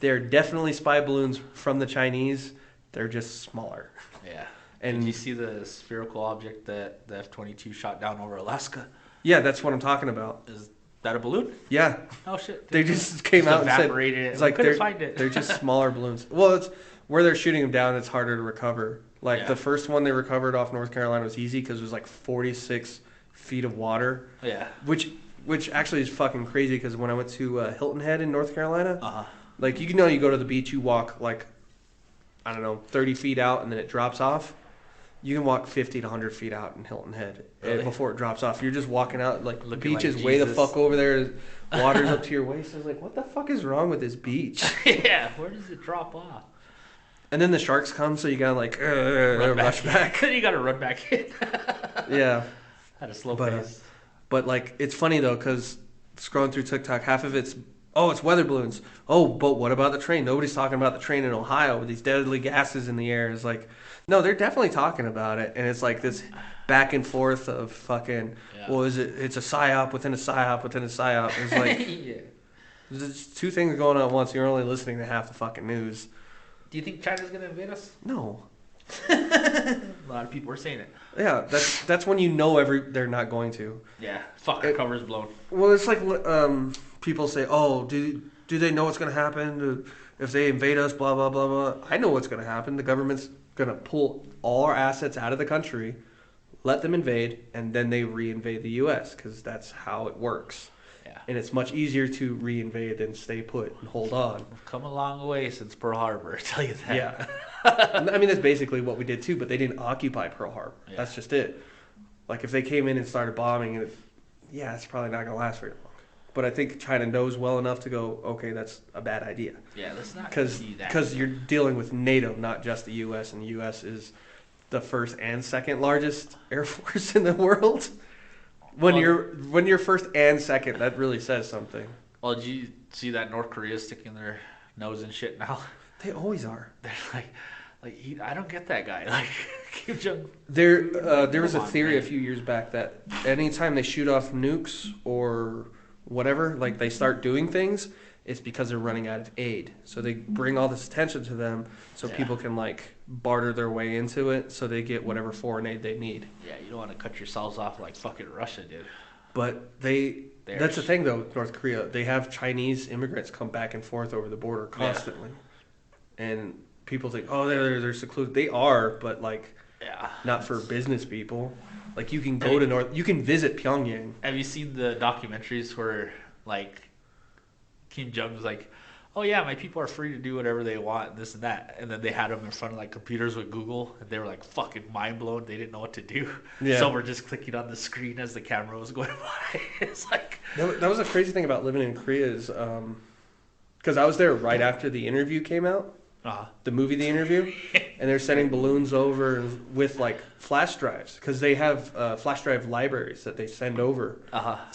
They're definitely spy balloons from the Chinese. They're just smaller. Yeah. And did you see the spherical object that the F-22 shot down over Alaska? Yeah, that's what I'm talking about. Is that a balloon? Yeah. Oh shit. They just came out and said it's like they're just smaller balloons. Well, it's where they're shooting them down. It's harder to recover. Like the first one they recovered off North Carolina was easy because it was like 46 feet of water. Yeah. Which actually is fucking crazy because when I went to Hilton Head in North Carolina, like you go to the beach, you walk like, I don't know, 30 feet out and then it drops off. You can walk 50 to 100 feet out in Hilton Head before it drops off. You're just walking out, like the beach is way the fuck over there. Water's up to your waist. I was like, what the fuck is wrong with this beach? Yeah, where does it drop off? And then the sharks come, so you gotta like rush back. You gotta run back in. Yeah. At a slow pace. But like, it's funny though, because scrolling through TikTok, half of it's weather balloons. Oh, but what about the train? Nobody's talking about the train in Ohio with these deadly gases in the air. It's like, no, they're definitely talking about it. And it's like this back and forth of fucking, well, it's a psyop within a psyop within a psyop. It's like, there's two things going on at once. You're only listening to half the fucking news. Do you think China's gonna invade us? No. A lot of people are saying it. Yeah, that's when you know they're not going to. Yeah, fuck, our cover's blown. Well, it's like people say, oh, do they know what's going to happen if they invade us, blah, blah, blah, blah. I know what's going to happen. The government's going to pull all our assets out of the country, let them invade, and then they re-invade the U.S. because that's how it works. Yeah. And it's much easier to re-invade than stay put and hold on. We've come a long way since Pearl Harbor, I tell you that. Yeah. I mean, that's basically what we did too, but they didn't occupy Pearl Harbor. Yeah. That's just it. Like, if they came in and started bombing, it's probably not going to last very long. But I think China knows well enough to go, okay, that's a bad idea. Yeah, let's not see that. Because you're dealing with NATO, not just the U.S., and the U.S. is the first and second largest air force in the world. When you're first and second, that really says something. Well, did you see that North Korea sticking their nose in shit now? They always are. They're like, Like I don't get that guy. Like Kim Jong. There was a theory a few years back that anytime they shoot off nukes or whatever, like they start doing things, it's because they're running out of aid. So they bring all this attention to them so people can like barter their way into it so they get whatever foreign aid they need. Yeah, you don't want to cut yourselves off like fucking Russia did. But that's the thing though, North Korea, they have Chinese immigrants come back and forth over the border constantly. And people think, oh, they're secluded. They are, but like not for business people. Like you can go you can visit Pyongyang. Have you seen the documentaries where like Kim Jong was like, oh yeah, my people are free to do whatever they want, this and that, and then they had them in front of like computers with Google, and they were like fucking mind blown. They didn't know what to do. Yeah. Some were just clicking on the screen as the camera was going by. It's like that was a crazy thing about living in Korea is because I was there right after the interview came out. The movie The Interview, and they're sending balloons over with like flash drives because they have flash drive libraries that they send over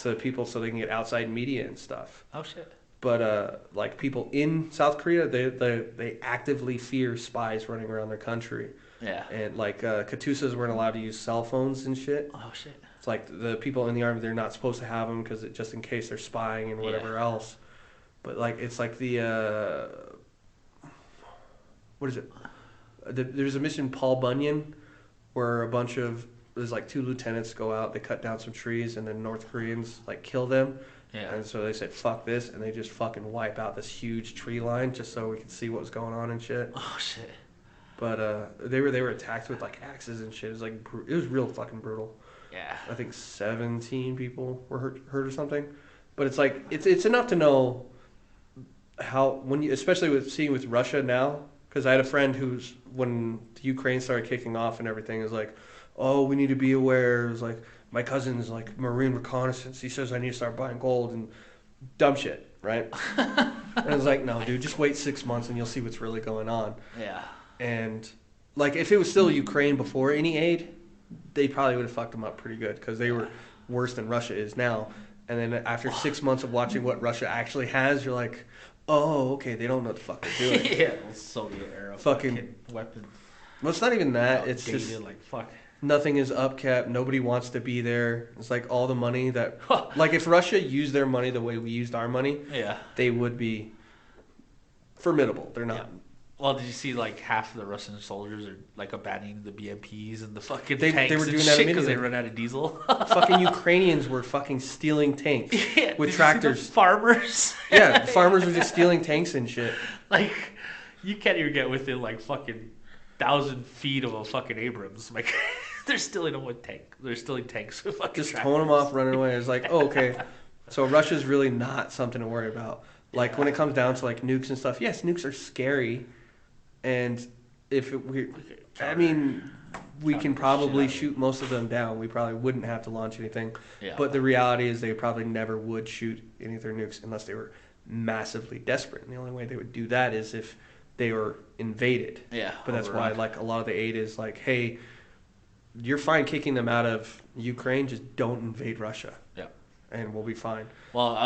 to people so they can get outside media and stuff. Oh shit! But like people in South Korea, they actively fear spies running around their country. Yeah. And like Katusas weren't allowed to use cell phones and shit. Oh shit! It's like the people in the army, they're not supposed to have them because just in case they're spying and whatever else. But like it's like the what is it? There's a mission Paul Bunyan where there's like 2 lieutenants go out, they cut down some trees, and then North Koreans like kill them. Yeah. And so they said, fuck this, and they just fucking wipe out this huge tree line just so we could see what was going on and shit. Oh shit. But they were attacked with like axes and shit. It was like it was real fucking brutal. Yeah. I think 17 people were hurt or something. But it's like it's enough to know how especially with Russia now. Because I had a friend when Ukraine started kicking off and everything, was like, oh, we need to be aware. It was like, my cousin's like Marine reconnaissance. He says I need to start buying gold and dumb shit, right? And I was like, no, dude, just wait 6 months and you'll see what's really going on. Yeah. And like, if it was still Ukraine before any aid, they probably would have fucked them up pretty good because they were worse than Russia is now. And then after 6 months of watching what Russia actually has, you're like, oh, okay, they don't know what the fuck they're doing. Yeah, Soviet era fucking weapons. Well, it's not even that. It's outdated, just like fuck. Nothing is upkept. Nobody wants to be there. It's like all the money that, like, if Russia used their money the way we used our money, they would be formidable. They're not. Yeah. Well, did you see like half of the Russian soldiers are like abandoning the BMPs and the fucking tanks they were doing that because they run out of diesel. Fucking Ukrainians were fucking stealing tanks with tractors. You see the farmers. Yeah, farmers were just stealing tanks and shit. Like, you can't even get within like fucking 1,000 feet of a fucking Abrams. Like, they're stealing them with tank. They're stealing tanks with fucking just tractors. towing them off, running away. It's like, oh, okay, so Russia's really not something to worry about. Like when it comes down to like nukes and stuff, yes, nukes are scary. And we can probably shoot most of them down. We probably wouldn't have to launch anything. Yeah. But the reality is they probably never would shoot any of their nukes unless they were massively desperate. And the only way they would do that is if they were invaded. Yeah. But that's why like a lot of the aid is like, hey, you're fine kicking them out of Ukraine, just don't invade Russia. Yeah. And we'll be fine. Well,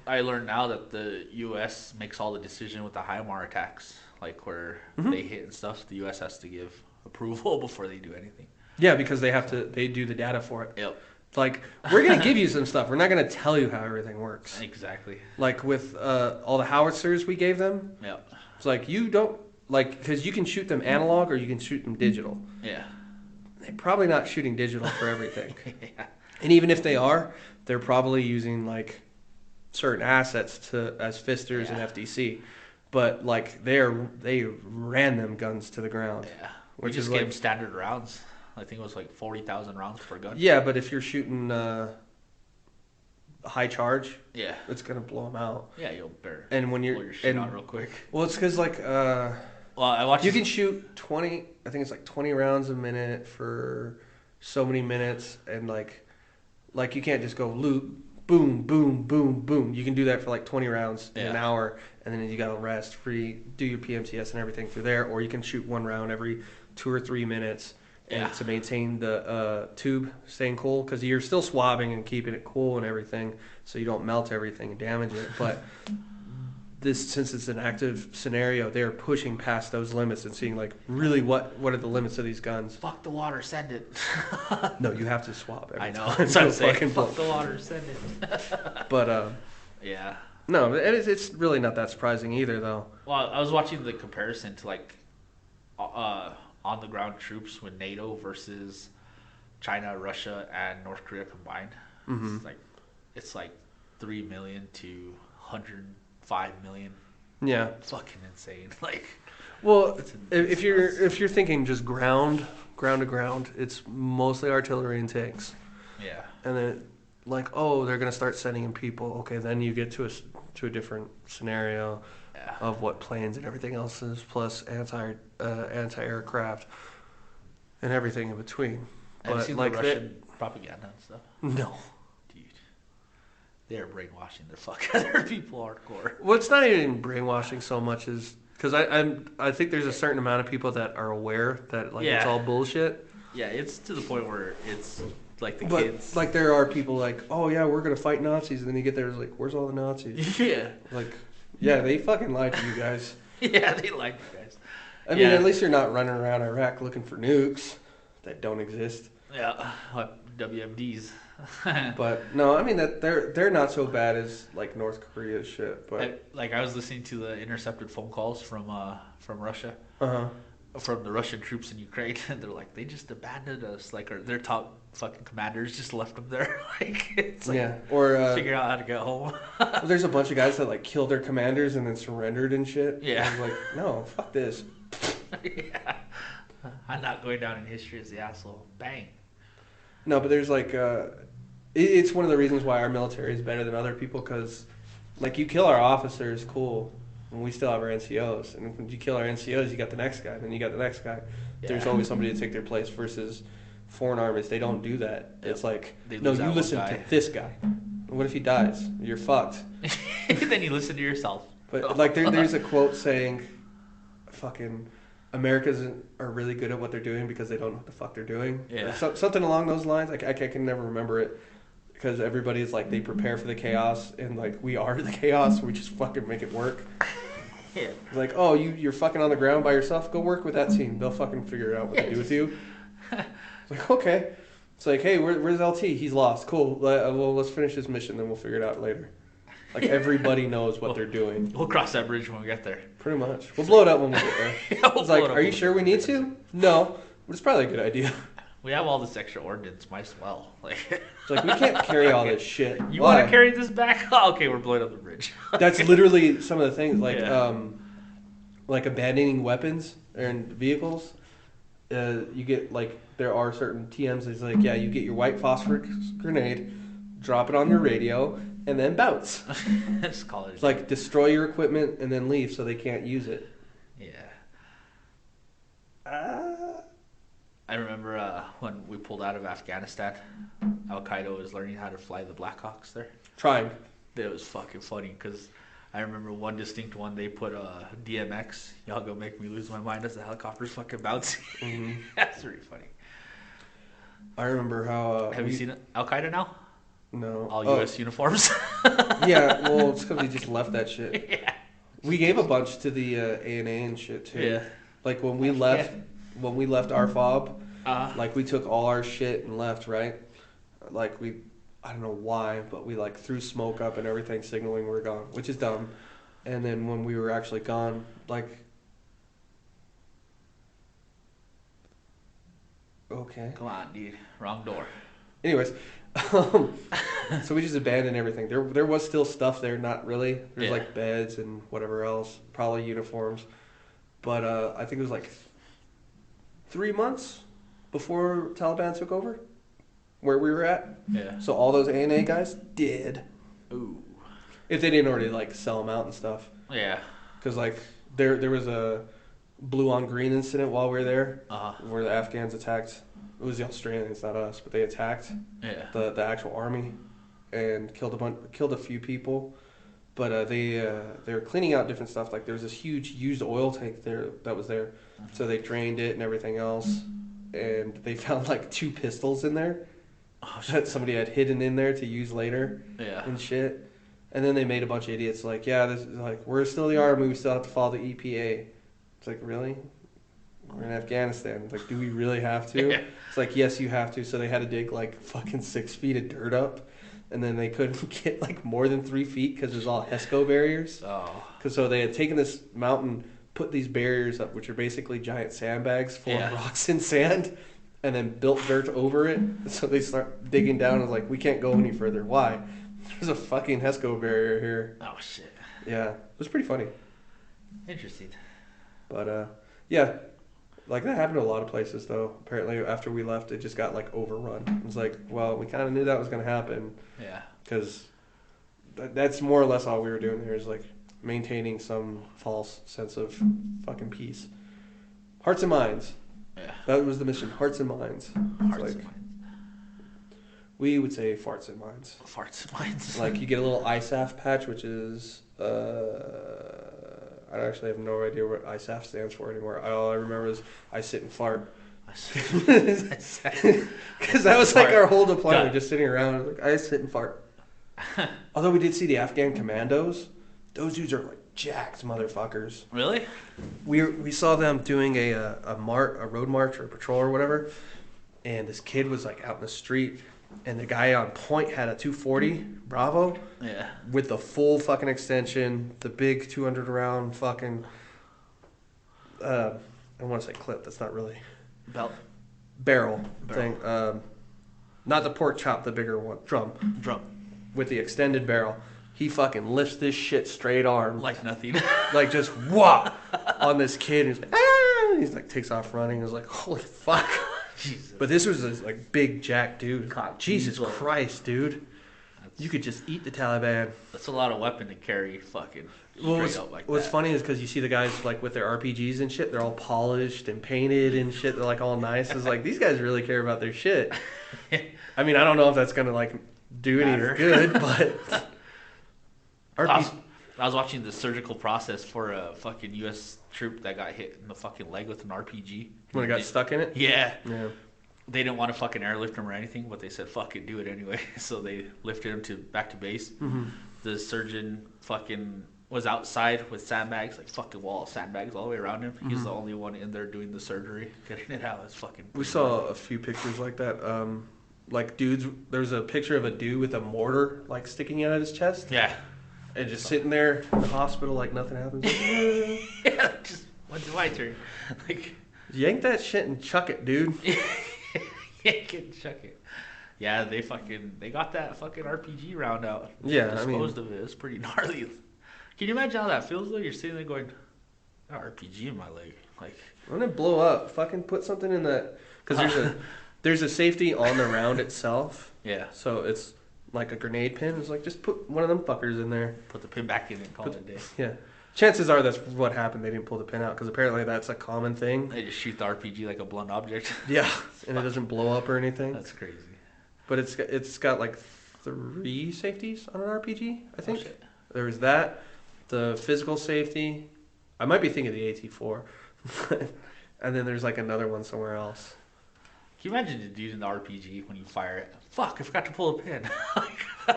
I learned now that the U.S. makes all the decision with the HIMAR attacks. Like where they hit and stuff, the U.S. has to give approval before they do anything. Yeah, because they do the data for it. Yep. It's like, we're going to give you some stuff. We're not going to tell you how everything works. Exactly. Like with all the howitzers we gave them. Yeah. It's like, you don't, like, because you can shoot them analog or you can shoot them digital. Yeah. They're probably not shooting digital for everything. Yeah. And even if they are, they're probably using, like, certain assets as Fisters and FDC. But like they ran them guns to the ground. Yeah, we just gave them standard rounds. I think it was like 40,000 rounds per gun. Yeah, but if you're shooting high charge, it's gonna blow them out. Yeah, you'll better. And when blow your shit out real quick. Well, it's because like well, I watched. You can shoot 20. I think it's like 20 rounds a minute for so many minutes, and like you can't just go loop. Boom, boom, boom, boom. You can do that for like 20 rounds in an hour, and then you got to rest, do your PMTS and everything through there, or you can shoot one round every 2 or 3 minutes to maintain the tube staying cool, because you're still swabbing and keeping it cool and everything, so you don't melt everything and damage it. But since it's an active scenario, they're pushing past those limits and seeing like really what are the limits of these guns. Fuck the water, send it. No, you have to swap every I know. time. That's what I'm saying. Fuck the water, send it. But yeah. no, it's really not that surprising either, though. Well, I was watching the comparison to like on the ground troops with NATO versus China, Russia, and North Korea combined. Mm-hmm. It's like 3 million to 105 million. Yeah. Fucking insane. Like, well, if you're thinking just ground to ground, it's mostly artillery and tanks. Yeah. And then like, oh, they're gonna start sending in people. Okay, then you get to a different scenario of what planes and everything else is, plus anti-aircraft and everything in between. Have you But seen like the Russian propaganda and stuff? No. Dude. They're brainwashing their fuck other people hardcore. Well, it's not even brainwashing so much as because I think there's a certain amount of people that are aware that like it's all bullshit. Yeah, it's to the point where it's like kids. Like there are people like, oh yeah, we're gonna fight Nazis, and then you get there, it's like, where's all the Nazis? Yeah. Like, yeah, they fucking lied to you guys. Yeah, they lied to you guys. I mean, at least you're not running around Iraq looking for nukes that don't exist. Yeah, WMDs. But no, I mean that they're not so bad as like North Korea's shit. But I was listening to the intercepted phone calls from Russia, uh-huh. from the Russian troops in Ukraine, and they're like, they just abandoned us. Like, their top fucking commanders just left them there. Like, it's like, or figure out how to get home. Well, there's a bunch of guys that like killed their commanders and then surrendered and shit. Yeah. I was like, no, fuck this. Yeah. I'm not going down in history as the asshole. Bang. No, but there's like, it's one of the reasons why our military is better than other people, because, like, you kill our officers, cool, and we still have our NCOs. And when you kill our NCOs, you got the next guy, then you got the next guy. Yeah. There's always somebody to take their place versus foreign armies. They don't do that. Yep. It's like, no, you listen to this guy. What if he dies? You're fucked. Then you listen to yourself. But, like, there's a quote saying, fucking, Americans are really good at what they're doing because they don't know what the fuck they're doing. Yeah. Something along those lines. I can never remember it because everybody's like, they prepare for the chaos, and like, we are the chaos. We just fucking make it work. Yeah. It's like, oh, you're fucking on the ground by yourself? Go work with that team. They'll fucking figure out what to do with you. It's like, okay. It's like, hey, where's LT? He's lost. Cool. Well, let's finish this mission, then we'll figure it out later. Like, everybody knows what they're doing. We'll cross that bridge when we get there. Pretty much. We'll blow it up when we get there. It's like, are you sure we need to? No. But it's probably a good idea. We have all this extra ordnance. Might as well. Like, it's like, we can't carry all this shit. You want to carry this back? Oh, okay, we're blowing up the bridge. That's literally some of the things, like, like abandoning weapons and vehicles. You get, like, there are certain TMs that's like, yeah, you get your white phosphorus grenade, drop it on your radio, and then bounce. That's college. It's like, destroy your equipment and then leave so they can't use it. Yeah. I remember when we pulled out of Afghanistan, Al-Qaeda was learning how to fly the Blackhawks there. Trying. It was fucking funny because I remember one distinct one, they put DMX, y'all go make me lose my mind as the helicopter's fucking bouncing. Mm-hmm. That's really funny. I remember how... Have you seen Al-Qaeda now? No. All U.S. uniforms? Yeah, well, it's because we just left that shit. Yeah. We gave a bunch to the A&A and shit, too. Yeah. Like, when we left our fob, like, we took all our shit and left, right? Like, I don't know why, but we, like, threw smoke up and everything signaling we were gone, which is dumb. And then when we were actually gone, like... Okay. Come on, dude. Wrong door. Anyways, so we just abandoned everything. There was still stuff there, not really. There's like beds and whatever else, probably uniforms. But I think it was like 3 months before Taliban took over, where we were at. Yeah. So all those A&A guys did. Ooh. If they didn't already like sell them out and stuff. Yeah. Because like there was a blue on green incident while we were there, where the Afghans attacked. It was the Australians, not us, but they attacked the actual army and killed a few people. But they were cleaning out different stuff. Like there was this huge used oil tank there that was there, so they drained it and everything else. And they found like 2 pistols in there that somebody had hidden in there to use later and shit. And then they made a bunch of idiots like, yeah, this is like, we're still the army, we still have to follow the EPA. It's like, really? We're in Afghanistan. It's like, do we really have to? Yeah. It's like, yes, you have to. So they had to dig like fucking 6 feet of dirt up. And then they couldn't get like more than 3 feet because there's all HESCO barriers. Oh. Because so they had taken this mountain, put these barriers up, which are basically giant sandbags full of rocks and sand, and then built dirt over it. So they start digging down and like, we can't go any further. Why? There's a fucking HESCO barrier here. Oh shit. Yeah, it was pretty funny. Interesting. But yeah, like that happened to a lot of places though. Apparently after we left, it just got like overrun. It was like, well, we kind of knew that was going to happen. Yeah. Because that's more or less all we were doing there is like maintaining some false sense of fucking peace. Hearts and minds. Yeah. That was the mission. Hearts and minds. Hearts like, and minds. We would say farts and minds. Farts and minds. Like you get a little ISAF patch, which is I actually have no idea what ISAF stands for anymore. All I remember is I sit and fart. Because that was like our whole deployment, just sitting around. Like I sit and fart. Although we did see the Afghan commandos, those dudes are like jacked motherfuckers. Really? We saw them doing a road march or a patrol or whatever, and this kid was like out in the street. And the guy on point had a 240 Bravo with the full fucking extension, the big 200 round fucking, I don't want to say clip, that's not really. Barrel thing. Not the pork chop, the bigger one. Drum. With the extended barrel. He fucking lifts this shit straight arm. Like nothing. Like just whop on this kid. And he's like, ah! He's like takes off running. He's like, holy fuck. Jesus. But this was a like big jack dude. God, Jesus Christ, dude. You could just eat the Taliban. That's a lot of weapon to carry fucking what's funny is because you see the guys like with their RPGs and shit, they're all polished and painted and shit. They're like all nice. It's like these guys really care about their shit. I mean, I don't know if that's gonna like do any good, but I was watching the surgical process for a fucking U.S. troop that got hit in the fucking leg with an RPG. When it got stuck in it? Yeah. They didn't want to fucking airlift him or anything, but they said, fucking do it anyway. So they lifted him back to base. Mm-hmm. The surgeon fucking was outside with sandbags, like fucking wall of sandbags all the way around him. Mm-hmm. He's the only one in there doing the surgery, getting it out. It's fucking... We saw a few pictures like that. Like dudes, there's a picture of a dude with a mortar like sticking out of his chest. Yeah. And just sitting there in the hospital like nothing happens. Yeah, just when's my turn? Like, yank that shit and chuck it, dude. Yank it and chuck it. Yeah, they got that fucking RPG round out. Yeah, disposed of it. It's pretty gnarly. Can you imagine how that feels though? You're sitting there going, RPG in my leg. Like, when it blow up, fucking put something in that, because there's a safety on the round itself. Yeah. So it's like a grenade pin. It's like just put one of them fuckers in there. Put the pin back in and call it a day. Yeah. Chances are that's what happened. They didn't pull the pin out because apparently that's a common thing. They just shoot the RPG like a blunt object. Yeah, and it doesn't blow up or anything. That's crazy. But it's got like 3 safeties on an RPG, I think. Oh, shit. There was that, the physical safety. I might be thinking the AT4. And then there's like another one somewhere else. Can you imagine the dude in the RPG when you fire it? Fuck, I forgot to pull a pin.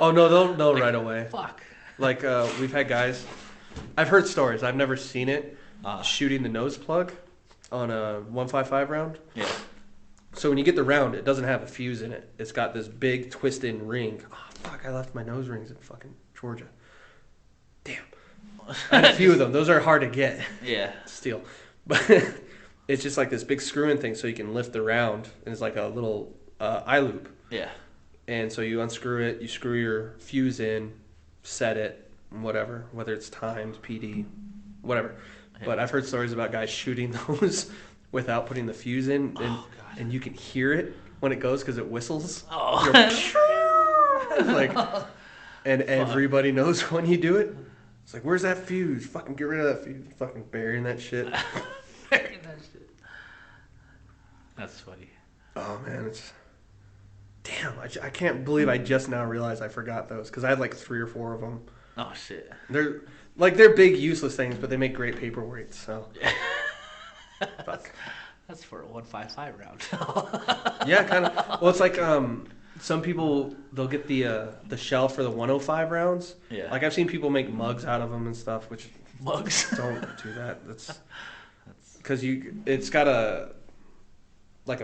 Oh no, they'll know right away. Fuck. Like we've had guys, I've heard stories, I've never seen it, shooting the nose plug on a 155 round. Yeah. So when you get the round, it doesn't have a fuse in it. It's got this big twisted ring. Oh fuck, I left my nose rings in fucking Georgia. Damn. I had a few of them. Those are hard to get. Yeah. Steal. But it's just like this big screw-in thing so you can lift the round. And it's like a little eye loop. Yeah. And so you unscrew it, you screw your fuse in, set it, whatever, whether it's timed, PD, whatever. Yeah. But I've heard stories about guys shooting those without putting the fuse in, and you can hear it when it goes because it whistles. Oh. Like, and everybody knows when you do it. It's like, where's that fuse? Fucking get rid of that fuse. Fucking burying that shit. Burying that shit. That's funny. Oh man, it's... Damn, I can't believe I just now realized I forgot those because I had like 3 or 4 of them. Oh shit. They're big useless things, but they make great paperweights. So. That's for a 155 round. Yeah, kind of. Well, it's like some people they'll get the shell for the 105 rounds. Yeah. Like I've seen people make mugs out of them and stuff, which Mugs. don't do that. That's because it's got a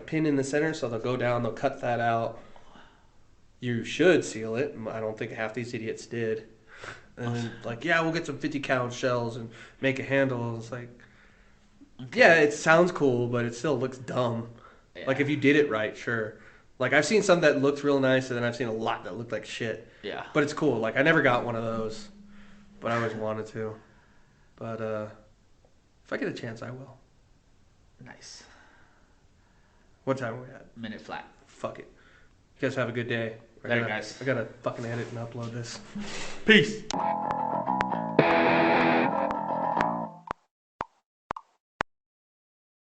pin in the center, so they'll go down, they'll cut that out. You should seal it. I don't think half these idiots did. And then we'll get some 50 cal shells and make a handle. It's like, yeah, it sounds cool, but it still looks dumb. Yeah. Like if you did it right, sure. Like I've seen some that looked real nice, and then I've seen a lot that looked like shit. Yeah. But it's cool. Like I never got one of those, but I always wanted to. But if I get a chance, I will. Nice. What time are we at? Minute flat. Fuck it. You guys have a good day. Later, guys. I gotta fucking edit and upload this. Peace.